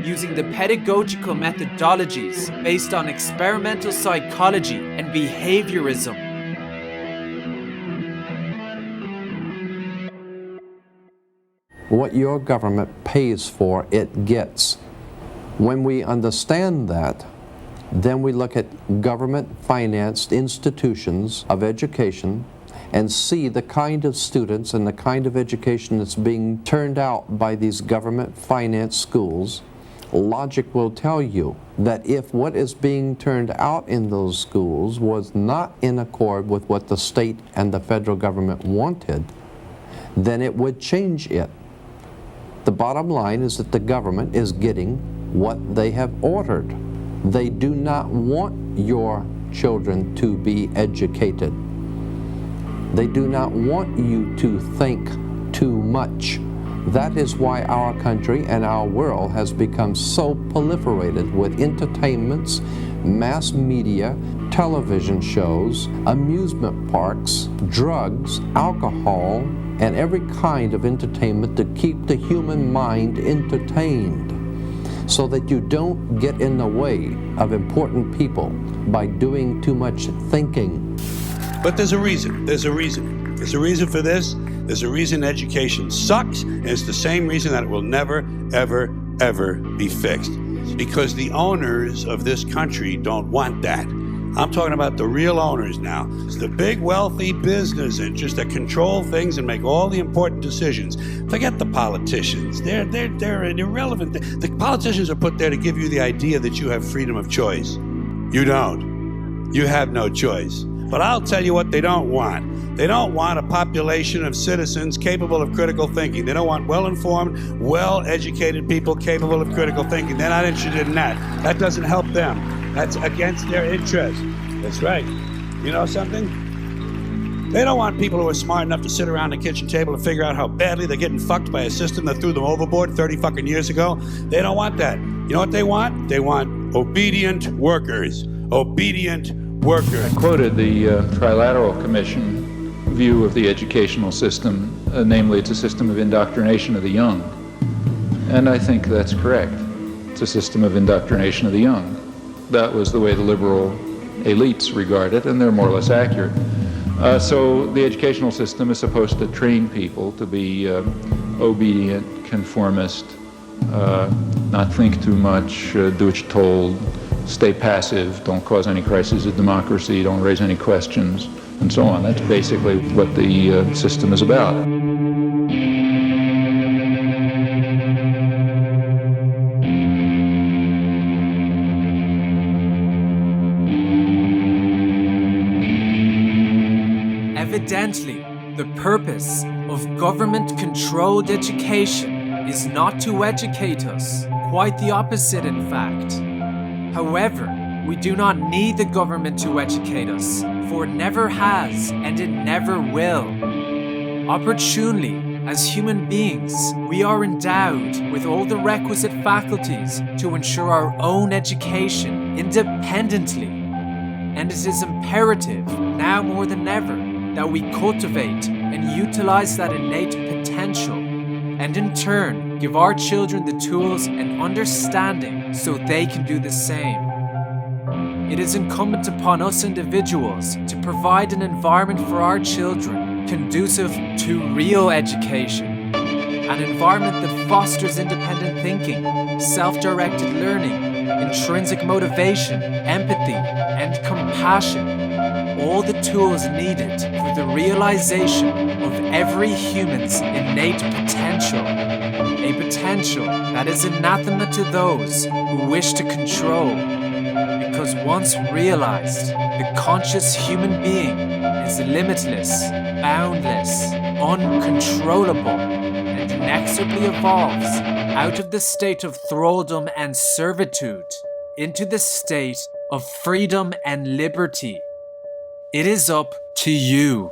S1: using the pedagogical methodologies based on experimental psychology and behaviorism.
S22: What your government pays for, it gets. When we understand that, then we look at government-financed institutions of education and see the kind of students and the kind of education that's being turned out by these government-financed schools. Logic will tell you that if what is being turned out in those schools was not in accord with what the state and the federal government wanted, then it would change it. The bottom line is that the government is getting what they have ordered. They do not want your children to be educated. They do not want you to think too much. That is why our country and our world has become so proliferated with entertainments, mass media, television shows, amusement parks, drugs, alcohol, and every kind of entertainment to keep the human mind entertained, so that you don't get in the way of important people by doing too much thinking.
S23: But there's a reason. There's a reason. There's a reason for this. There's a reason education sucks, and it's the same reason that it will never, ever, ever be fixed. Because the owners of this country don't want that. I'm talking about the real owners now. It's the big, wealthy business interests that control things and make all the important decisions. Forget the politicians. They're an irrelevant. The politicians are put there to give you the idea that you have freedom of choice. You don't. You have no choice. But I'll tell you what they don't want. They don't want a population of citizens capable of critical thinking. They don't want well-informed, well-educated people capable of critical thinking. They're not interested in that. That doesn't help them. That's against their interest. That's right. You know something? They don't want people who are smart enough to sit around the kitchen table and figure out how badly they're getting fucked by a system that threw them overboard 30 fucking years ago. They don't want that. You know what they want? They want obedient workers. Obedient workers.
S24: I quoted the Trilateral Commission view of the educational system, namely it's a system of indoctrination of the young. And I think that's correct. It's a system of indoctrination of the young. That was the way the liberal elites regard it, and they're more or less accurate. So the educational system is supposed to train people to be obedient, conformist, not think too much, do what you're told, stay passive, don't cause any crisis of democracy, don't raise any questions, and so on. That's basically what the system is about.
S1: Evidently, the purpose of government-controlled education is not to educate us, quite the opposite in fact. However, we do not need the government to educate us, for it never has and it never will. Opportunely, as human beings, we are endowed with all the requisite faculties to ensure our own education independently. And it is imperative, now more than ever, that we cultivate and utilize that innate potential, and in turn give our children the tools and understanding so they can do the same. It is incumbent upon us individuals to provide an environment for our children conducive to real education, an environment that fosters independent thinking, self-directed learning, intrinsic motivation, empathy, and compassion. All the tools needed for the realization of every human's innate potential. A potential that is anathema to those who wish to control. Because once realized, the conscious human being is limitless, boundless, uncontrollable, and inexorably evolves out of the state of thraldom and servitude into the state of freedom and liberty. It is up to you.